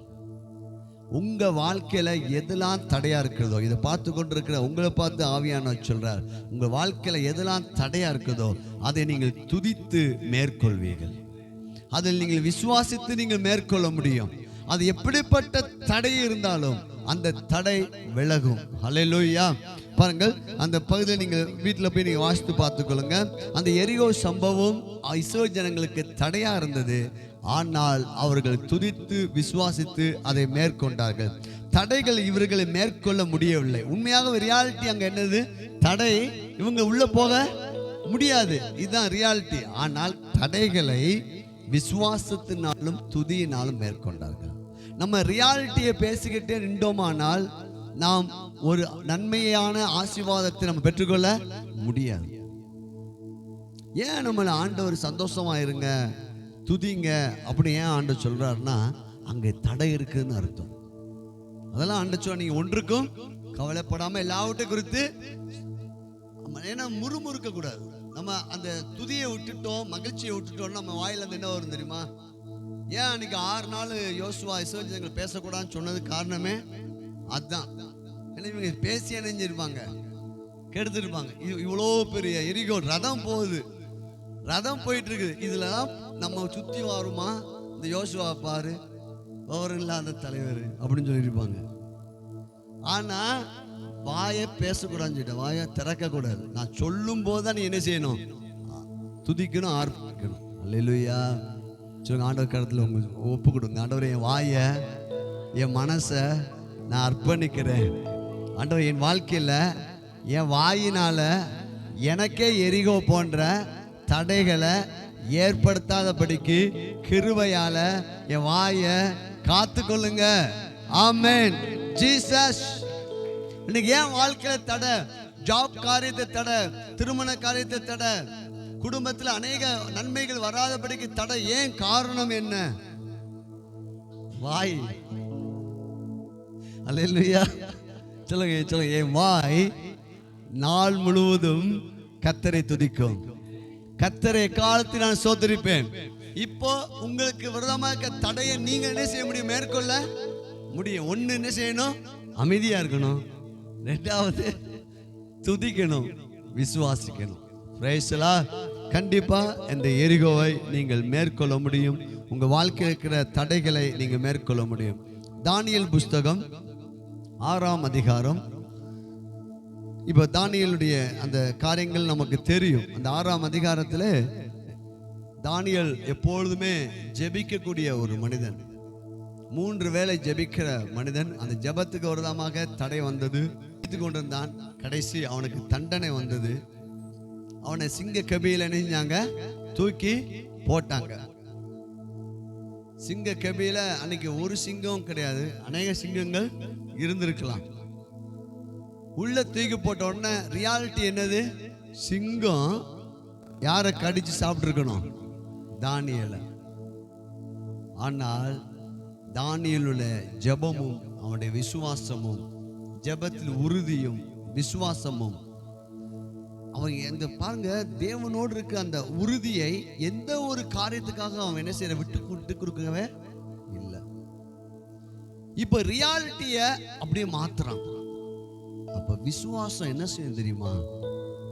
உங்க வாழ்க்கையில எதெல்லாம் தடையா இருக்கிறதோ, இதை பார்த்து கொண்டிருக்கிற உங்களை பார்த்து ஆவியானவர் சொல்றார், உங்க வாழ்க்கையில எதெல்லாம் தடையா இருக்கிறதோ அதை நீங்கள் துதித்து மேற்கொள்வீர்கள். அதில் நீங்கள் விசுவாசித்து நீங்கள் மேற்கொள்ள முடியும். அது எப்படிப்பட்ட தடை இருந்தாலும் அந்த தடை விலகும். ஹல்லேலூயா. பாருங்கள், அந்த பகுதியில் நீங்கள் வீட்டில் போய் நீங்கள் வாசித்து பார்த்துக்கொள்ளுங்க. அந்த எரிகோ சம்பவம் இஸ்ரவேல் ஜனங்களுக்கு தடையா இருந்தது, ஆனால் அவர்கள் துதித்து விசுவாசித்து அதை மேற்கொண்டார்கள். தடைகள் இவர்களை மேற்கொள்ள முடியவில்லை. உண்மையாக ரியாலிட்டி அங்க என்னது? தடை இவங்க உள்ள போக முடியாது, இதுதான் ரியாலிட்டி. ஆனால் தடைகளை விசுவாசத்தினாலும் துதியினாலும் மேற்கொண்டார்கள். நம்ம ரியாலிட்டியை பேசிக்கிட்டே நின்றோமானால் நாம் ஒரு நன்மையான ஆசீர்வாதத்தை நம்ம பெற்றுக்கொள்ள முடியாது. ஏன் நம்மள ஆண்டவர் சந்தோஷமா இருங்க, துதிங்க அப்படி ஏன் ஆண்டவர் சொல்றாருன்னா, அங்கே தடை இருக்குன்னு அர்த்தம். அதெல்லாம் ஆண்டவர் நீங்க ஒன்றுக்கும் கவலைப்படாம எல்லாவற்றையும் குறித்து ஏன்னா முறுமுறுக்க கூடாது. நம்ம அந்த துதியை விட்டுட்டோம், மகிழ்ச்சியை விட்டுட்டோம், நம்ம வாயில இருந்து என்ன வரும் தெரியுமா? ஏன் அன்னைக்கு 6 நாள் யோசுவா இஸ்ரவேல் ஜனங்கள் பேசக்கூடாதுன்னு சொன்னது காரணமே அதுதான். ஏன்னா இவங்க பேசி இணைஞ்சிருப்பாங்க, கெடுத்துருப்பாங்க. இவ்வளோ பெரிய எரிகோ ரதம் போகுது, ரதம் போயிட்டு இருக்குது, இதுலலாம் நம்ம சுத்தி வருமா? இந்த யோசுவா பாரு, விவரம் இல்லாத தலைவர் அப்படின்னு சொல்லியிருப்பாங்க. ஆனா வாயை பேசக்கூடாதுன்னு சொல்லிட்டேன், வாயை திறக்க கூடாது. நான் சொல்லும் போதுதான் நீ என்ன செய்யணும்? துதிக்கணும், ஆர்ப்பரிக்கணும். அல்லேலூயா. சொல்லுங்க, ஆண்டவர் கருத்துல உங்களுக்கு ஒப்பு கொடுங்க. ஆண்டவரே, என் வாயை என் மனசை நான் அர்ப்பணிக்கிறேன். ஆண்டவர், என் வாழ்க்கையில் என் வாயினால எனக்கே எரிகோ போன்ற தடைகளை ஏற்படுத்தாதபடிக்கு கிருபையால என் வாயை காத்து கொள்ளுங்க. ஆமென். ஜீசஸ். இன்னைக்கு ஏன் வாழ்க்கையில தடை? ஜாப் காரியத்தை தடை, திருமண காரியத்தை தடை, குடும்பத்தில் அநேக நன்மைகள் வராதபடிக்கு தடை. ஏன்? காரணம் என்ன? வாய். அல்லேலூயா. சொல்லுங்க சொல்லுங்க, என் வாய் நாள் முழுவதும் கர்த்தரை துதிக்கும், கர்த்தரை காலத்தில் நான் சோதரிப்பேன். இப்போ உங்களுக்கு விரோதமாக தடையை நீங்க என்ன செய்ய முடியும்? மேற்கொள்ள முடியும். ஒண்ணு என்ன செய்யணும்? அமைதியா இருக்கணும். 2வது துதிக்கணும், விசுவாசிக்கணும். Praise the Lord. கண்டிப்பா இந்த எரிகோவை நீங்கள் மேற்கொள்ள முடியும். உங்க வாழ்க்கையில் இருக்கிற தடைகளை நீங்க மேற்கொள்ள முடியும். தானியேல் புஸ்தகம் 6ஆம் அதிகாரம். இப்ப தானியேலுடைய அந்த காரியங்கள் நமக்கு தெரியும். அந்த 6ஆம் அதிகாரத்தில் தானியேல் எப்பொழுதுமே ஜெபிக்கக்கூடிய ஒரு மனிதன், 3 வேளை ஜெபிக்கிற மனிதன். அந்த ஜெபத்துக்கு விரோதமாக தடை வந்தது, கொண்டிருந்தான். கடைசி அவனுக்கு தண்டனை வந்தது. அவனை சிங்க கபியில நினைஞ்சாங்க, தூக்கி போட்டாங்க. சிங்க கபியில அன்னைக்கு ஒரு சிங்கம் கிடையாது, அநேக சிங்கங்கள் இருந்திருக்கலாம். உள்ள தூக்கி போட்ட உடனே ரியாலிட்டி என்னது? சிங்கம் யாரை கடிச்சு சாப்பிட்டு இருக்கணும்? தானியேல. ஆனால் தானியேலுடைய ஜெபமும் அவனுடைய விசுவாசமும், ஜெபத்தில் உறுதியும் விசுவாசமும், அவன் எந்த பாருங்க, தேவனோடு இருக்க அந்த உறுதியை எந்த ஒரு காரியத்துக்காக அவன் என்ன செய்யற விட்டு கொடுக்கவே இல்லை. இப்ப ரியாலிட்டிய அப்படியே மாத்துறான். அப்ப விசுவாசம் என்ன செய்யும் தெரியுமா?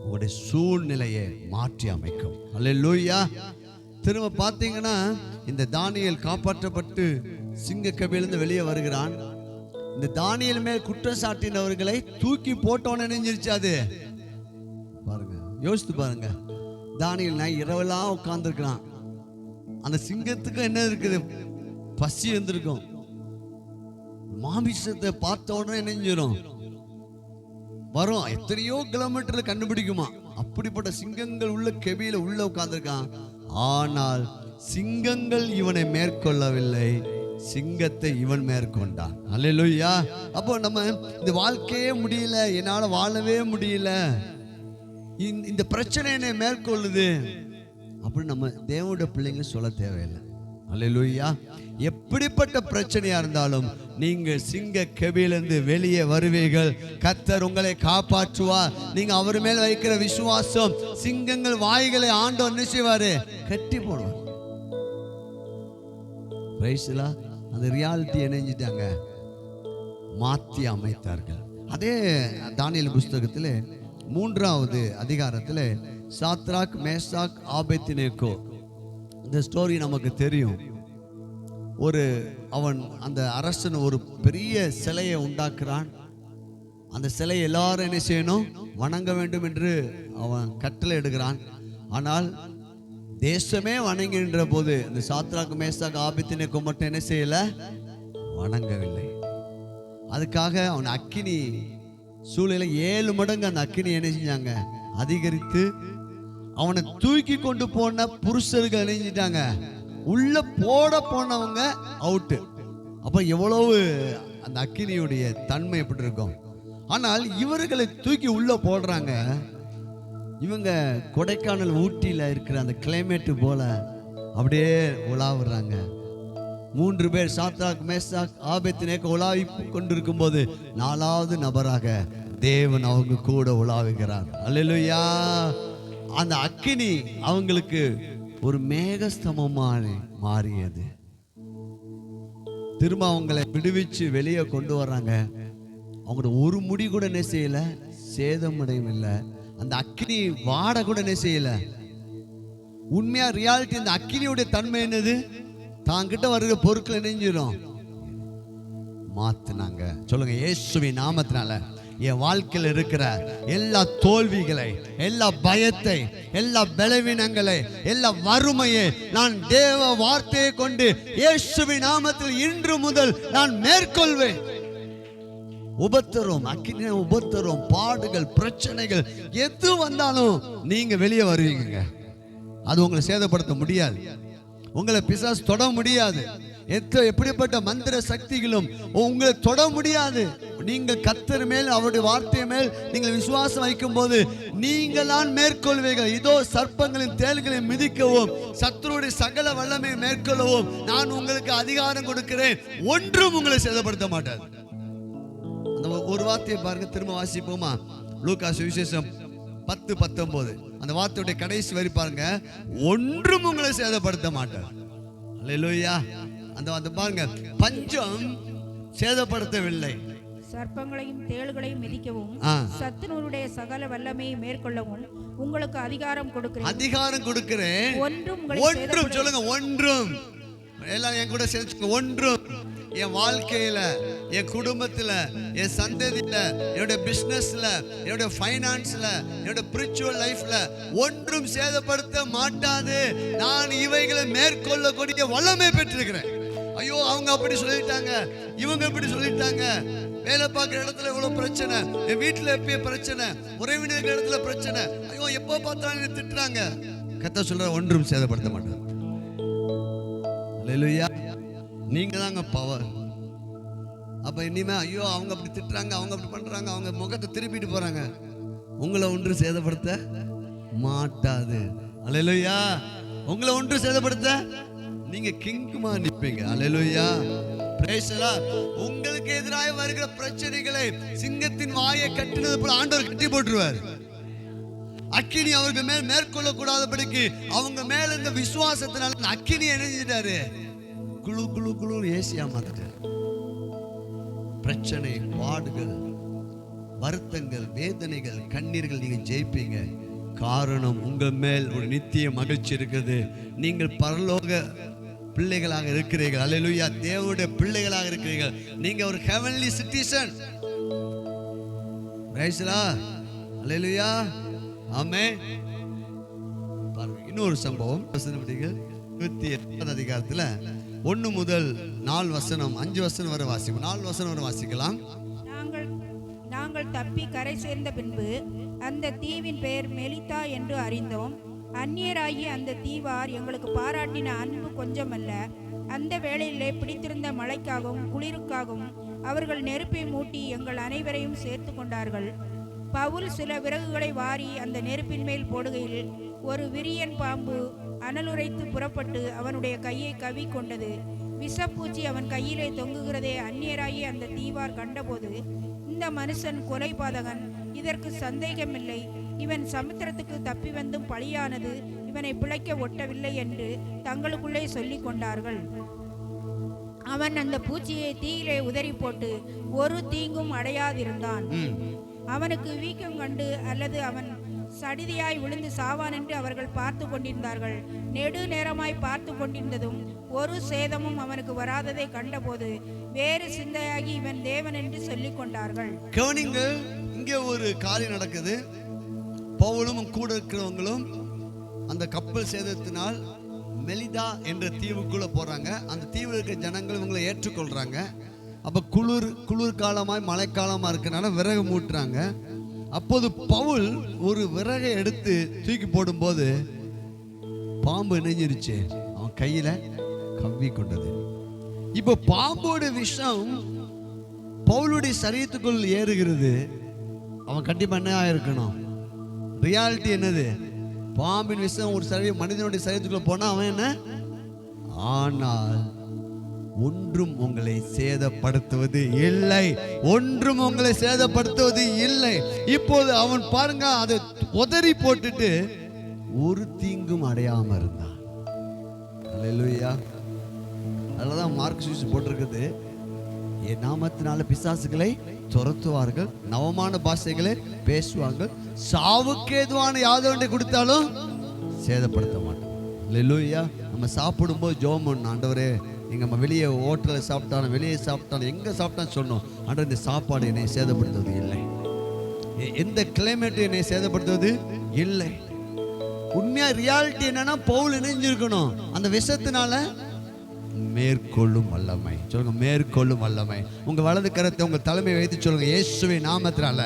உங்களுடைய சூழ்நிலையை மாற்றி அமைக்கும். அல்லேலூயா. திரும்ப பார்த்தீங்கன்னா இந்த தானியேல் காப்பாற்றப்பட்டு சிங்க கபிலிருந்து வெளியே வருகிறான். இந்த தானியேல் மேல் குற்றம் சாட்டினவர்களை தூக்கி போட்டோன்னு நினைஞ்சிருச்சு. அது பாருங்க, யோசித்து பாருங்க. தானியேல் நான் இரவெல்லாம் உட்கார்ந்துருக்கிறான். அந்த சிங்கத்துக்கு என்ன இருக்குது? பசி இருந்திருக்கும். மாமிசத்தை பார்த்த உடனே நெஞ்சிரும் வரும். எத்தனையோ கிலோமீட்டர்ல கண்டுபிடிக்குமா. அப்படிப்பட்ட சிங்கங்கள் உள்ள கெபியில உள்ள உட்கார்ந்துருக்கான். ஆனால் சிங்கங்கள் இவனை மேற்கொள்ளவில்லை, சிங்கத்தை இவன் மேற்கொண்டான். அல்லேலூயா. அப்போ நம்ம இந்த வாழ்க்கையே முடியல, என்னால வாழவே முடியல, இந்த பிரச்சனை என்னை மேற்கொள்ளுது அப்படின்னு நம்ம தேவனுடைய பிள்ளைங்க சொல்ல தேவையில்லை. அல்லேலூயா. எப்படிப்பட்ட பிரச்சனையா இருந்தாலும் நீங்க சிங்க கெபியிலிருந்து வெளியே வருவீர்கள். கர்த்தர் உங்களை காப்பாற்றுவார். நீங்க அவர் மேல் வைக்கிற விசுவாசம் சிங்கங்கள் வாய்களை ஆண்டவர் என்ன செய்வாரு? கட்டி போடுவார். பிரைஸ்லா. அந்த ரியாலிட்டி இணைஞ்சிட்டாங்க, மாற்றி அமைத்தார்கள். அதே தானியேல் புஸ்தகத்தில் 3வது அதிகாரத்தில் சாத்ராக், மேசாக், ஆபேத்நேகோ இந்த ஸ்டோரி நமக்கு தெரியும். அவன் அந்த அரசன் ஒரு பெரிய சிலையை உண்டாக்குறான். அந்த சிலையை எல்லாரும் என்ன செய்யணும்? வணங்க வேண்டும் என்று அவன் கட்டளை எடுக்கிறான். ஆனால் தேசமே வணங்குகின்ற போது இந்த சாத்ராக், மேசாக், ஆபேத்நேகோ மட்டும் என்ன செய்யல? வணங்கவில்லை. அதுக்காக அவன் அக்கினி சூழலை 7 மடங்கு அந்த அக்கினி என்ன செஞ்சாங்க? அதிகரித்து அவனை தூக்கி கொண்டு போன புருஷர்கள் அணிஞ்சிட்டாங்க. உள்ள போட போனவங்க அவுட்டு. அப்ப எவ்வளவு அந்த அக்கினியுடைய தன்மை எப்படி இருக்கும்? ஆனால் இவர்களை தூக்கி உள்ள போடுறாங்க. இவங்க கொடைக்கானல், ஊட்டியில் இருக்கிற அந்த கிளைமேட்டு போல அப்படியே உலாவுறாங்க. 3 பேர் சாத்ராக், மேசாக், ஆபேத்நேகோ உலாவி கொண்டிருக்கும் போது 4வது நபராக தேவன் அவங்க கூட உலாவுகிறார். அல்லேலூயா. அந்த அக்கினி அவங்களுக்கு ஒரு மேகஸ்தமமாக மாறியது. திரும்ப அவங்களை விடுவிச்சு வெளியே கொண்டு வர்றாங்க. அவங்களோட ஒரு முடி கூட என்ன செய்யல? சேதமடையும் இல்லை. அந்த அக்கினி வாட கூட என்ன செய்யல. உண்மையா ரியாலிட்டி, அந்த அக்கினியுடைய தன்மை என்னது? தாங்கிட்ட வருகிற பொருட்களை நெஞ்சிடும் மாத்தினாங்க. சொல்லுங்க, இயேசுவின் நாமத்தினால என் வாழ்க்கையில் இருக்கிற எல்லா தோல்விகளை, எல்லா பயத்தை, எல்லா பலவீனங்களை, எல்லா வறுமையை நான் தேவ வார்த்தையை கொண்டு இயேசுவின் நாமத்தில் இன்று முதல் நான் மேற்கொள்வேன். உபத்திரம், அக்கினி உபத்திரம், பாடுகள், பிரச்சனைகள் எது வந்தாலும் நீங்க வெளியே வருவீங்க. அது உங்களை சேதப்படுத்த முடியாது. உங்களை பிசாசு தொட முடியாது. எப்படிப்பட்ட மந்திர சக்திகளும் உங்களை தொட முடியாது. நீங்கள் கர்த்தர் மேல், அவருடைய வார்த்தை மேல் நீங்கள் விசுவாசம் வைக்கும் போது நீங்கள் தான் மேற்கொள்வீர்கள். இதோ சர்ப்பங்களின் தேள்களை மிதிக்கவும் சத்துருடைய சகல வல்லமை மேற்கொள்ளவும் நான் உங்களுக்கு அதிகாரம் கொடுக்கிறேன். ஒன்றும் உங்களை சேதப்படுத்த மாட்டாது. அந்த ஒரு வார்த்தையை பாருங்க, திரும்ப வாசிப்போமா? லூக்கா சுவிசேஷம் 10:19 அந்த வார்த்தையுடைய கடைசி வரி பாருங்க. ஒன்றும் உங்களை சேதப்படுத்த மாட்டார். அல்லேலூயா. அந்த பாருங்க, பஞ்சம் சேதப்படுத்தவில்லை. சர்ப்பங்களையும் தேள்களையும் மிதிக்கவும் சத்துருடைய சகல வல்லமையை மேற்கொள்ளவும் உங்களுக்கு அதிகாரம் கொடுக்கிறேன். ஒன்றும் சொல்லுங்க, ஒன்றும். எல்லாம் என் கூட சேர்த்து, ஒன்றும் என் வாழ்க்கையில, என் குடும்பத்துல, என் சந்ததியில, என்னுடைய பிசினஸ்ல, என்னுடைய ஃபைனான்ஸ்ல, என்னுடைய ஸ்பிரிச்சுவல் லைஃப்ல ஒன்றும் சேதப்படுத்த மாட்டாது. நான் இவைகளை மேற்கொள்ளக்கூடிய வல்லமை பெற்றிருக்கிறேன். ஐயோ, அவங்க அப்படி சொல்லிட்டாங்க, இவங்க அப்படி சொல்லிட்டாங்க, வேலை பார்க்குற இடத்துல இவ்வளவு பிரச்சனை, என் வீட்டுல எப்பயும் பிரச்சனை, உறவினர்கள் இடத்துல பிரச்சனை, ஐயோ எப்போ பார்த்தாலும் திட்டுறாங்க. கர்த்தர் சொல்ற, ஒன்றும் சேதப்படுத்த மாட்டாங்க. அல்லேலூயா. நீங்க தாங்க பவர். அப்ப இனிமே ஐயோ அவங்க அப்படி திட்டுறாங்க, அவங்க அப்படி பண்றாங்க, அவங்க முகத்தை திருப்பிட்டு போறாங்க, உங்களை ஒன்று சேதப்படுத்த மாட்டாது. அல்லேலூயா. உங்களை ஒன்று சேதப்படுத்த நீங்க கிங்குமா நிற்பீங்க. அல்லேலூயா. Price the Lord. உங்களுக்கு எதிராக வருகிற பிரச்சனைகளை சிங்கத்தின் வாயை கட்டினது போல ஆண்டவர் கட்டி போட்டுருவார். அக்கினி அவர்கள் மேல் மேற்கொள்ள கூடாதபடிக்கு அவங்க மேல இந்த விசுவாசத்தினால அக்கினி இணைஞ்சிட்டாரு. குழு குழு குழு ஏசியா மாத்திட்டார். பிரச்சனை, பாடுகள், வருத்தங்கள், வேதனைகள், கண்ணீர்கள் நீங்க ஜெயிப்பீங்க. காரணம், உங்கள் மேல் ஒரு நித்திய மகிழ்ச்சி இருக்குது. நீங்கள் பரலோக பிள்ளைகளாக இருக்கிறீர்கள். அல்லேலூயா. தேவனுடைய பிள்ளைகளாக இருக்கிறீர்கள். நீங்க ஒரு heavenly citizen. Praise the Lord. Hallelujah. Amen. பாருங்க, இன்னொரு சம்பவம். 28 அதிகாரத்துல 1 முதல் 4 வசனம் 5 வசனம் வரை வாசிப்போம். 4 வசனம் வரை வாசிக்கலாம். நாங்கள் தப்பி கரை சேர்ந்த பின்பு அந்த தீவின் பெயர் மெலிதா என்று அறிந்தோம். அந்நியராகிய அந்த தீவார் எங்களுக்கு பாராட்டின அன்பு கொஞ்சமல்ல. அந்த வேளையிலே பிடித்திருந்த மழைக்காகவும் குளிருக்காகவும் அவர்கள் நெருப்பை மூட்டி எங்கள் அனைவரையும் சேர்த்து கொண்டார்கள். பவுல் சில விறகுகளை வாரி அந்த நெருப்பின் மேல் போடுகையில் ஒரு விரியன் பாம்பு அனலுரைத்து புறப்பட்டு அவனுடைய கையை கவி கொண்டது. விஷப்பூச்சி அவன் கையிலே தொங்குகிறதே அந்நியராகி அந்த தீவார் கண்டபோது, இந்த மனுஷன் கொலைபாதகன், இதற்கு சந்தேகமில்லை, இவன் சமுத்திரத்துக்கு தப்பி வந்தும் பலியானது இவனை பிழைக்க ஒட்டவில்லை என்று தங்களுக்குள்ளே சொல்லி கொண்டார்கள். அவன் அந்த பூச்சியை தீயிலே உதறி போட்டு ஒரு தீங்கும் அடையாதிருந்தான். அவனுக்கு வீக்கம் கண்டு அல்லது அவன் சடிதியாய் விழுந்து சாவான் என்று அவர்கள் பார்த்து கொண்டிருந்தார்கள். நெடு நேரமாய் பார்த்து கொண்டிருந்ததும் ஒரு சேதமும் அவனுக்கு வராததை கண்டபோது வேறு சிந்தையாகி இவன் தேவன் என்று சொல்லிக் கொண்டார்கள். கவனிங்க, இங்கே ஒரு காரியம் நடக்குது. பவுலும் கூட இருக்கிறவங்களும் அந்த கப்பல் சேதத்தினால் மெலிதா என்ற தீவுக்குள்ள போறாங்க. அந்த தீவில் இருக்கிற ஜனங்கள் இவங்களை ஏற்றுக்கொள்றாங்க. அப்ப குளிர் காலமாய் மழைக்காலமா இருக்கனால விறகு மூட்டுறாங்க. அப்போது பவுல் ஒரு விறகை எடுத்து தூக்கி போடும்போது பாம்பு நெஞ்சிருச்சு, அவன் கையில கவ்வி கொண்டது. இப்ப பாம்போட விஷம் பவுலுடைய சரீரத்துக்குள் ஏறுகிறது. அவன் கண்டிப்பா என்ன ஆயிருக்கணும்? ரியாலிட்டி என்னது? பாம்பின் விஷம் ஒரு மனிதனுடைய சரீரத்துக்குள்ள போனா அவன் என்ன? ஆனால் ஒன்றும் உங்களை சேதப்படுத்துவது இல்லை. ஒன்றும் உங்களை சேதப்படுத்துவது இல்லை. இப்போது அவன் பாருங்க, அதை உதறி போட்டுட்டு ஒரு தீங்கும் அடையாம இருந்தான். அல்லேலூயா. அதனாலதான் மார்க்ஸ் போட்டிருக்குது, என் நாமத்தினால பிசாசுகளை துரத்துவார்கள், நவமான பாஷைகளை பேசுவார்கள், சாவுக்கு ஏதுவான யாதொன்றை கொடுத்தாலும் சேதப்படுத்த மாட்டோம். அல்லேலூயா. நம்ம சாப்பிடும்போது ஜெபம் பண்ணணும், ஆண்டவரே நீங்க நம்ம வெளியே ஹோட்டலில் சாப்பிட்டாலும் வெளியே சாப்பிட்டாலும் எங்க சாப்பிட்டாலும் சொன்னோம், ஆண்டவர் இந்த சாப்பாடு என்னை சேதப்படுத்துவது இல்லை, எந்த கிளைமேட் என்னை சேதப்படுத்துவது இல்லை. உண்மையா ரியாலிட்டி என்னன்னா பவுல் இணைஞ்சிருக்கணும் அந்த விஷத்தினால மேற்கொள்ளும் வல்லமை. சொல்லுங்க, மேற்கொள்ளும் வல்லமை. உங்க வலது கரத்தை உங்க தலைமை வைத்து சொல்லுங்க, இயேசுவின் நாமத்தினால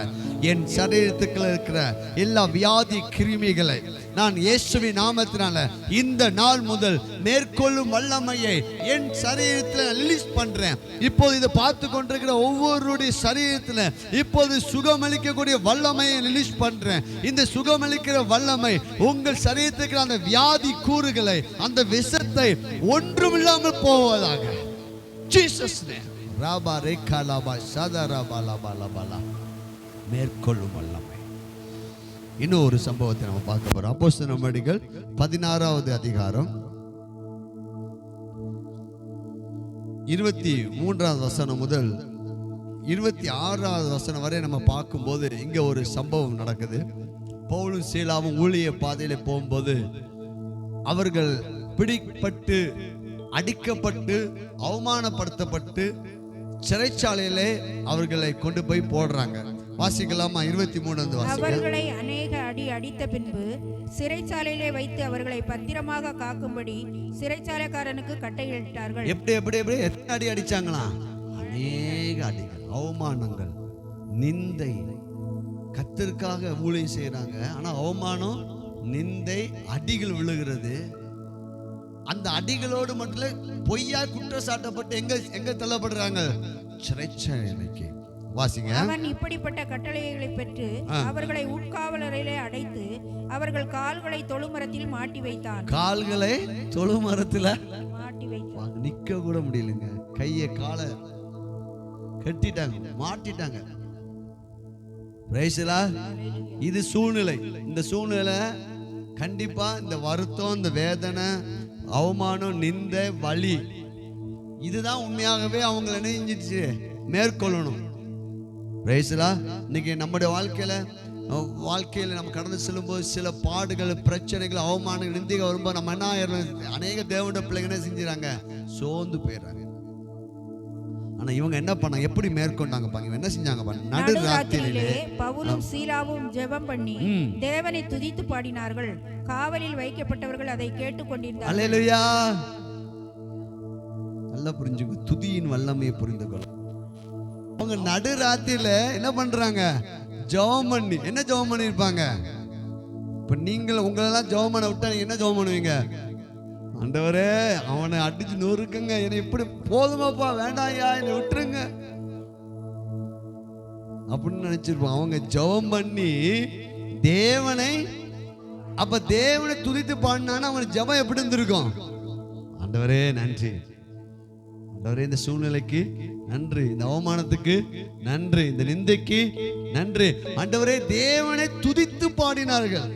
என் சரீரத்துக்குள்ள இருக்கிற எல்லா வியாதி கிருமிகளை நான் இயேசுவின் நாமத்தினால இந்த நாள் முதல் மேற்கொள்ளும் வல்லமையை என் சரீரத்தில் ரிலீஸ் பண்றேன். இப்போது இதை பார்த்து கொண்டிருக்கிற ஒவ்வொருடைய சரீரத்தில் இப்போது சுகமளிக்கக்கூடிய வல்லமையை ரிலீஸ் பண்றேன். இந்த சுகமளிக்கிற வல்லமை உங்கள் சரீரத்துக்கு அந்த வியாதி கூறுகளை, அந்த விஷத்தை ஒன்றும் இல்லாமல் போவதாக. Jesus name. Rafah Rekha lava சதா ராபா லாபா லாபா லா. மேற்கொள்ளும் வல்லமை. இன்னும் ஒரு சம்பவத்தை நம்ம பார்க்க போறோம். அப்போஸ்தலர் நடவடிக்கைகள் 16வது அதிகாரம் 23வது வசனம் முதல் 26வது வசனம் வரை நம்ம பார்க்கும்போது இங்க ஒரு சம்பவம் நடக்குது. பவுலும் சீலாவும் ஊழிய பாதையில போகும்போது அவர்கள் பிடிப்பட்டு அடிக்கப்பட்டு அவமானப்படுத்தப்பட்டு சிறைச்சாலையிலே அவர்களை கொண்டு போய் போடுறாங்க. வாசிக்கலாமா? 23 அவர்களை அநேக அடி அடித்த பின்பு சிறைச்சாலையிலே வைத்து அவர்களை பத்திரமாக காக்கும்படி சிறைச்சாலைக்காரனுக்கு கட்டளையிட்டார்கள். எப்படி எப்படி எப்படி எத்தனை அடி அடிச்சாங்களா? அநேக அடிகள், அவமானங்கள், நிந்தை. கர்த்தருக்காக ஊழியம் செய்யறாங்க, ஆனா அவமானம், நிந்தை, அடிகள் விழுகிறது. அந்த அடிகளோடு மட்டும் பொய்யா குற்றம் சாட்டப்பட்டு எங்க தள்ளப்படுறாங்க? சிறைச்சாலைக்கு. வாசிங்க. அவன் இப்படிப்பட்ட கட்டளைகளை பெற்று அவர்களை உட்காவலறையிலே அடைத்து அவர்கள் கால்களை தொழுமரத்தில் மாட்டி வைத்தான். கால்களை தொழுமரத்துல மாட்டி வைத்தான். நிக்க கூட முடியலங்க. கைய காலை கட்டிட்டாங்க, மாட்டிட்டாங்க. இது சூழ்நிலை. இந்த சூழ்நிலை கண்டிப்பா இந்த வருத்தம், இந்த வேதனை, அவமானம், நிந்தை, வலி, இதுதான் உண்மையாகவே அவங்களை நினைஞ்சிச்சு மேற்கொள்ளணும். பிரேசலா. இன்னைக்கு நம்முடைய வாழ்க்கையில நம்ம கடந்து செல்லும்போது சில பாடுகள், பிரச்சனைகள், அவமானங்கள், நிந்தைகள் வரும்போது நம்ம என்ன ஆயிரம், அநேக தேவனுடைய பிள்ளைங்க என்ன செஞ்சுறாங்க, சோர்ந்து போயிடுறாங்க. ஆனா இவங்க என்ன பண்ணாங்க, எப்படி மேற்கொண்டாங்க பாருங்க. என்ன செஞ்சாங்க பாருங்க. நடுராத்திரியிலே பவுலும் சீலாவும் ஜெபம் பண்ணி தேவனை துதித்து பாடினார்கள். காவலில் வைக்கப்பட்டவர்கள் அதை கேட்டுக்கொண்டிருந்தார்கள். அல்லேலூயா. நல்லா புரிஞ்சுங்க, துதியின் வல்லமையை புரிந்து கொள்ள. அவங்க நடுராத்திரியில என்ன பண்றாங்க, ஜெபம் பண்ணி. என்ன ஜெபம் பண்ணிருப்பாங்க? இப்ப நீங்கள் உங்களெல்லாம் ஜெபம் பண்ண விட்டா நீங்க என்ன ஜெபம் பண்ணுவீங்க? ஆண்டவரே அவனை அடிச்சு நொறுக்குங்க, என்னை இப்படி போதுமாப்பா, வேண்டாயா, என்னை விட்டுருங்க அப்படின்னு நினைச்சிருப்போம். அவங்க ஜெபம் பண்ணி தேவனை, அப்ப தேவனை துதித்து பாடினான்னு அவன் ஜெபம் எப்படி இருந்திருக்கும்? ஆண்டவரே நன்றி, ஆண்டவரே இந்த சூழ்நிலைக்கு நன்றி, இந்த அவமானத்துக்கு நன்றி, இந்த நிந்தைக்கு நன்றி. ஆண்டவரே தேவனை துதித்து பாடினார்கள்.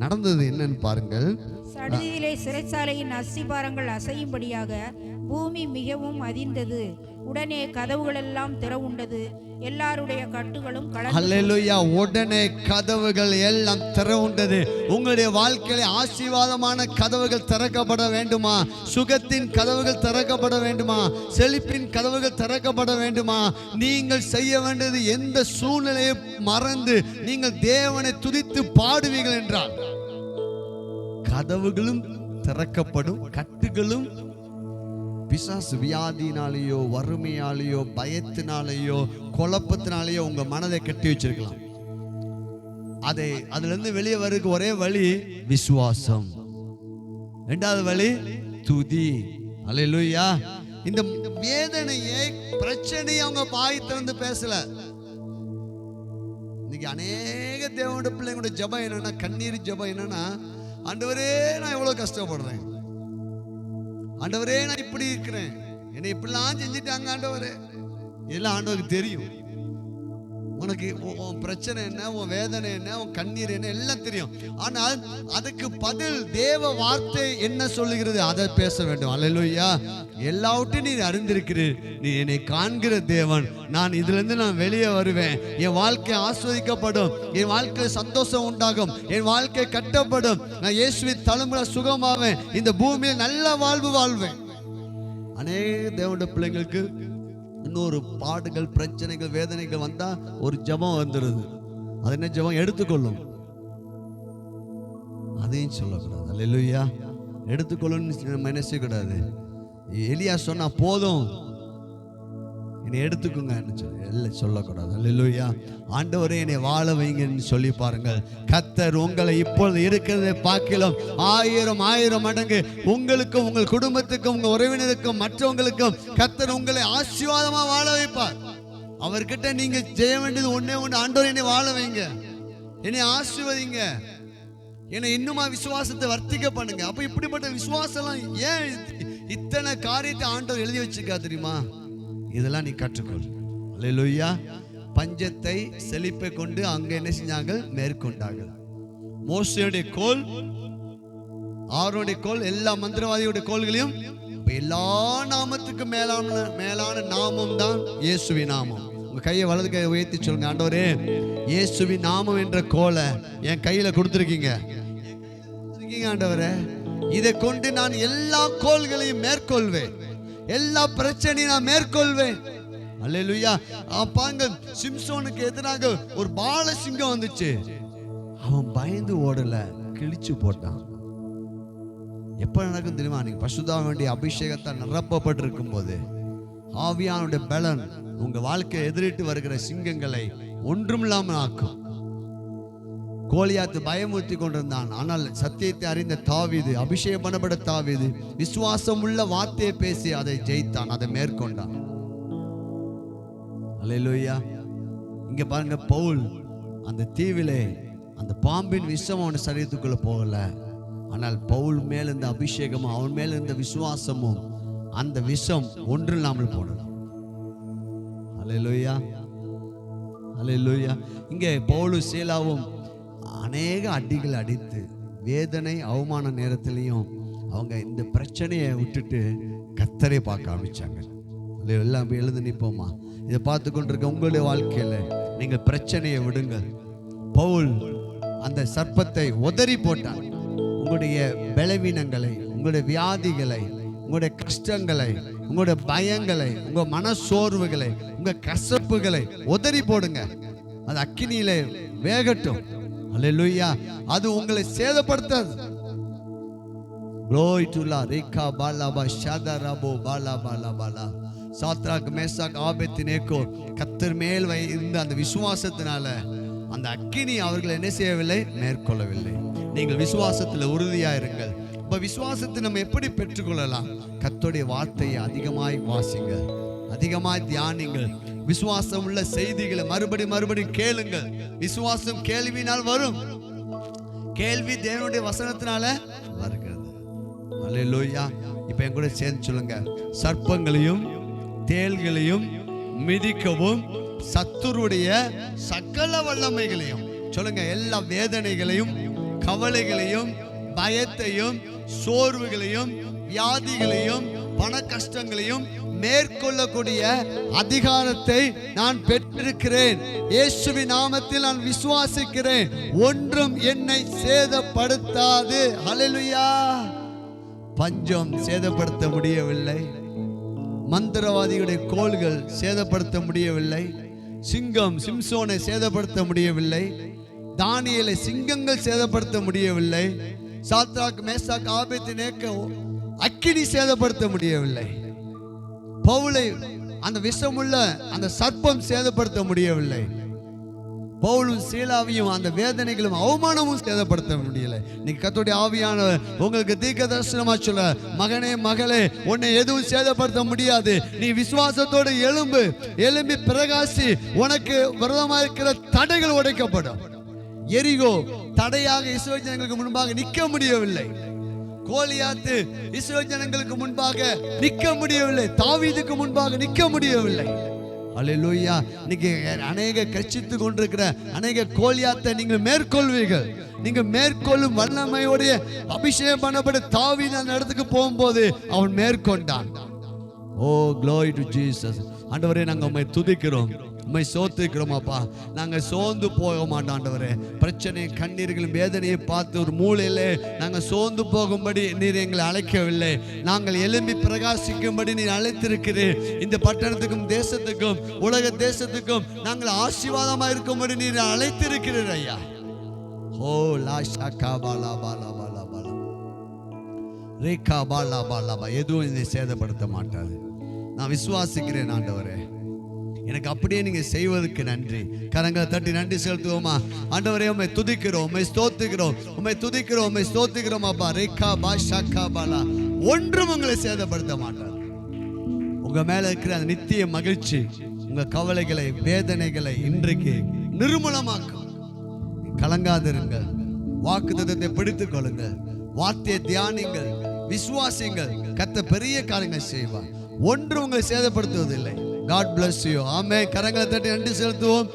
நடந்தது என்னன்னு பாருங்கள். சடுதியிலே சிறைச்சாலையின் அஸ்திபாரங்கள் அசையும்படியாக பூமி மிகவும் அதிர்ந்தது. உடனே கதவுகள் எல்லாம் திறவுண்டது. எல்லாருடைய கட்டுகளும் அல்லேலூயா. உடனே கதவுகள் எல்லாம் திறவுண்டது. உங்களுடைய வாழ்க்கையில ஆசீர்வாதமான கதவுகள் திறக்கப்பட வேண்டுமா? சுகத்தின் கதவுகள் திறக்கப்பட வேண்டுமா? செழிப்பின் கதவுகள் திறக்கப்பட வேண்டுமா? நீங்கள் செய்ய வேண்டியது, எந்த சூழ்நிலையை மறந்து நீங்கள் தேவனை துதித்து பாடுவீர்கள் என்றால் கதவுகளும் திறக்கப்படும். கட்டுகளும், பிசாசு வியாதினாலேயோ, வறுமையாலேயோ, பயத்தினாலேயோ, குழப்பத்தினாலேயோ உங்க மனதை கட்டி வச்சிருக்கலாம். அதுல இருந்து வெளியே வர்றதுக்கு ஒரே வழி விசுவாசம். இரண்டாவது வழி துதி. அல்லேலூயா. இந்த வேதனையை, பிரச்சனையை அவங்க பாய் திறந்து பேசல. இன்னைக்கு அநேக தேவனுடைய பிள்ளைங்களோட ஜெபம் என்னன்னா, கண்ணீர் ஜெபம் என்னன்னா, ஆண்டவரே நான் எவ்வளவு கஷ்டப்படுறேன், ஆண்டவரே நான் இப்படி இருக்கிறேன், என்னை இப்படிலாம் செஞ்சுட்டாங்க ஆண்டவரே. இதெல்லாம் ஆண்டவருக்கு தெரியும். உனக்கு உன் பிரச்சனை என்ன, உன் வேதனை என்ன, உன் கண்ணீர் என்ன, எல்லாம் தெரியும். ஆனால் அதுக்கு பதில் தேவ வார்த்தை என்ன சொல்லுகிறது, அதை பேச வேண்டும். அல்லேலூயா. எல்லாவற்றையும் நீ அறிந்திருக்கிறீர், நீ என்னை காண்கிற தேவன், நான் இதுல இருந்து நான் வெளியே வருவேன், என் வாழ்க்கை ஆஸ்வதிக்கப்படும், என் வாழ்க்கையில சந்தோஷம் உண்டாகும், என் வாழ்க்கை கட்டப்படும், நான் இயேசுவின் தலைமுறை சுகமாவேன், இந்த பூமியில் நல்ல வாழ்வு வாழ்வேன். அநேக தேவனுடைய பிள்ளைங்களுக்கு இன்னொரு பாடுகள், பிரச்சனைகள், வேதனைகள் வந்தா ஒரு ஜெபம் வந்துருது. அது என்ன ஜெபம்? எடுத்துக்கொள்ளும். அதையும் சொல்லக்கூடாது. அல்லேலூயா. எடுத்துக்கொள்ளும் நம்ம என்ன செய்யக்கூடாது. எலியா சொன்னா போதும் என்னை எடுத்துக்குங்க சொல்லக்கூடாது. அல்லேலூயா. ஆண்டவரே என்னை வாழ வைங்கன்னு சொல்லி பாருங்கள். கர்த்தர் உங்களை இப்பொழுது இருக்கிறதை பார்க்கலாம் 1000 மடங்கு உங்களுக்கும், உங்கள் குடும்பத்துக்கும், உங்க உறவினருக்கும், மற்றவங்களுக்கும் கர்த்தர் உங்களை ஆசீர்வாதமா வாழ வைப்பார். அவர்கிட்ட நீங்க செய்ய வேண்டியது ஒண்ணே ஒன்று, ஆண்டவரே என்னை வாழ வைங்க, என்னை ஆசீர்வதிங்க, என்னை இன்னுமா விசுவாசத்தை வர்த்திக்க பண்ணுங்க. அப்ப இப்படிப்பட்ட விசுவாசம் ஏன் இத்தனை காரியத்தை ஆண்டவர் எழுதி வச்சிருக்கா தெரியுமா? இதெல்லாம் நீ கற்றுக்கொள். அல்லேலூயா. பஞ்சத்தை, செழிப்பை கொண்டு அங்க என்ன செஞ்சாங்க, மேற்கொண்டார்கள். மோசேயுடைய கோல், ஆரோனுடைய கோல், எல்லா மந்திரவாதியுடைய கோல்களையும், எல்லா நாமத்துக்கும் மேலான நாமம் தான் இயேசுவின் நாமம். உங்க கையை வலது கையை உயர்த்தி சொல்லுங்க, ஆண்டவரே இயேசுவின் நாமம் என்ற கோலை என் கையில கொடுத்திருக்கீங்க ஆண்டவரே, இதை கொண்டு நான் எல்லா கோல்களையும் மேற்கொள்வேன், எல்லா பிரச்சனையும் நான் மேற்கொள்வேன். அல்லேலூயா. பாங்க, சிம்சோனுக்கு எதிராக ஒரு பால சிங்கம் வந்துச்சு, அவன் பயந்து ஓடல, கிழிச்சு போட்டான். எப்ப நடக்கும் தெரியுமா? நீங்க பசுதான் வேண்டிய அபிஷேகத்தால் நிரப்பப்பட்டிருக்கும் போது, ஆவியானுடைய பலன் உங்க வாழ்க்கையை எதிரிட்டு வருகிற சிங்கங்களை ஒன்றுமில்லாமல் ஆக்கும். கோலியாத்து பயமுறுத்தி கொண்டிருந்தான், ஆனால் சத்தியத்தை அறிந்த தாவீது, அபிஷேகம் பண்ணப்பட்ட தாவீது விசுவாசம் உள்ள வார்த்தையை பேசி அதை ஜெயித்தான், அதை மேற்கொண்டான். அல்லேலூயா. இங்க பாருங்க, பவுல் அந்த தீவிலே அந்த பாம்பின் விஷம் அவன் சரீரத்துக்குள்ள போகல, ஆனால் பவுல் மேல் இருந்த அபிஷேகமும் அவன் மேல் இருந்த விசுவாசமும் அந்த விஷம் ஒன்றில்லாமல் போனது. அல்லேலூயா. அல்லேலூயா. இங்கே பவுலும் சீலாவும் அநேக அடிகள் அடித்து, வேதனை அவமான நேரத்திலையும் அவங்க இந்த பிரச்சனையை விட்டுட்டு கர்த்தரை பார்க்க ஆரம்பிச்சாங்க. எல்லாம் எழுந்து நிற்போமா? இதை பார்த்து கொண்டிருக்க உங்களுடைய வாழ்க்கையில நீங்கள் பிரச்சனையை விடுங்கள். பவுல் அந்த சர்ப்பத்தை உதறி போட்டான். உங்களுடைய பலவீனங்களை, உங்களுடைய வியாதிகளை, உங்களுடைய கஷ்டங்களை, உங்களுடைய பயங்களை, உங்க மனசோர்வுகளை, உங்க கசப்புகளை உதறி போடுங்க. அது அக்கினியிலே வேகட்டும். அல்லேலூயா. அது உங்களை சேதப்படுத்தாது. Glory to Allah. Reka balaba shadarabo balabala. Shadrach Meshach Abednego கர்த்தர் மேல் இருந்த அந்த விசுவாசத்தினால அந்த அக்கினி அவர்களை என்ன செய்யவில்லை? மேற்கொள்ளவில்லை. நீங்கள் விசுவாசத்தில் உறுதியாயிருங்கள். இப்ப விசுவாசத்தை நம்ம எப்படி பெற்றுக்கொள்ளலாம்? கர்த்தருடைய வார்த்தையை அதிகமாய் வாசிங்க, அதிகமாய் தியானிங்கள். விசுவாசம் உள்ள செய்திகளை மறுபடியும் கேளுங்கள். விசுவாசம் கேள்வியினால் வரும், கேள்வி தேவனுடைய வசனத்தினால வருகிறது. அல்லேலூயா. இப்ப என் கூட சேர்ந்து சொல்லுங்க. சர்ப்பங்களையும் தேள்களையும் மிதிக்கவும் சத்துருடைய சகல வல்லமைகளையும் சொல்லுங்க. எல்லா வேதனைகளையும், கவலைகளையும், பயத்தையும், சோர்வுகளையும், வியாதிகளையும், பண கஷ்டங்களையும் மேற்கொள்ளக்கூடிய அதிகாரத்தை நான் பெற்றிருக்கிறேன். இயேசுவின் நாமத்தில் நான் விசுவாசிக்கிறேன். ஒன்றும் என்னை சேதப்படுத்தாது. ஹல்லேலூயா. பஞ்சம் சேதப்படுத்த முடியவில்லை, மந்திரவாதிகளுடைய கோள்கள் சேதப்படுத்த முடியவில்லை, சிங்கம் சிம்சோனை சேதப்படுத்த முடியவில்லை, தானியேலை சிங்கங்கள் சேதப்படுத்த முடியவில்லை, சாத்ராக் மேசாக் ஆபேத்நேகோ அக்கினி சேதப்படுத்த முடியவில்லை, பவுலை அந்த விஷமுள்ள அந்த சர்ப்பம் சேதப்படுத்த முடியவில்லை, பவுலும் சீலாவையும் அந்த வேதனைகளும் அவமானமும் சேதப்படுத்த முடியல. நீங்க கர்த்தருடைய ஆவியானவர் உங்களுக்கு தீர்க்க தரிசனமா சொல்ல, மகனே மகளே, உன்னை எதுவும் சேதப்படுத்த முடியாது. நீ விசுவாசத்தோடு எழும்பி பிரகாசி. உனக்கு விரோதமாக இருக்கிற தடைகள் உடைக்கப்படும். எரிகோ தடையாக இஸ்ரவேல் ஜனங்களுக்கு முன்பாக நிற்க முடியவில்லை. கோலியாத்து இஸ்ரவேல் ஜனங்களுக்கு முன்பாக நிற்க முடியவில்லை. தாவீதுக்கு முன்பாக நிற்க முடியவில்லை. அல்லேலூயா. இன்னைக்கு அநேக கட்சித்து கொண்டிருக்கிற அநேக கோலியாத்தை நீங்கள் மேற்கொள்வீர்கள். நீங்க மேற்கொள்ளும் வல்லமையோடைய அபிஷேகம் பண்ணப்பட்ட தாவீது அந்த இடத்துக்கு போகும்போது அவன் மேற்கொண்டான். ஓ glory to Jesus. ஆண்டவரே, நாங்கள் உம்மை துதிக்கிறோம், உம்மை சோத்திக்கிறோம் அப்பா. நாங்கள் சோர்ந்து போக மாட்டோம் ஆண்டவரே. பிரச்சனை, கண்ணீர்களும் வேதனையை பார்த்து ஒரு மூலையிலே நாங்கள் சோர்ந்து போகும்படி நீர் எங்களை அழைக்கவில்லை. நாங்கள் எழும்பி பிரகாசிக்கும்படி நீர் அழைத்திருக்கிறீர். இந்த பட்டணத்துக்கும் தேசத்துக்கும் உலக தேசத்துக்கும் நாங்கள் ஆசீர்வாதமாக இருக்கும்படி நீர் அழைத்திருக்கிறீர் ஐயா. ஓ லாஷா காபாலா பாலா பாலா பாலா ரேகா பாலா பாலா பா. எதுவும் இதை சேதப்படுத்த மாட்டாது. நான் விசுவாசிக்கிறேன் ஆண்டவரே. எனக்கு அப்படியே நீங்க செய்வதற்கு நன்றி. கரங்களை தட்டி நன்றி செலுத்துவோமா? ஆண்டவரே, உம்மை துதிக்கிறோம், உம்மை ஸ்தோத்திக்கிறோம், உம்மை துதிக்கிறோம், உம்மை ஸ்தோத்திக்கிறோம் அப்பா. ரேகா பாஷா காபாலா. ஒன்றும் உங்களை சேதப்படுத்த மாட்டாது. உங்க மேல இருக்கிற அந்த நித்திய மகிழ்ச்சி உங்க கவலைகளை, வேதனைகளை இன்றைக்கு நிர்மூலமாக்கும். கலங்காதிருங்கள். வாக்குத்தத்தத்தை பிடித்துக் கொள்ளுங்கள். வார்த்தையை தியானிங்கள், விசுவாசிங்கள். கர்த்தர் பெரிய காரியங்கள் செய்வார். ஒன்று உங்களை சேதப்படுத்துவதில்லை. God bless you. ஆமென். கரங்களை தட்டி நன்றி செலுத்துவோம்.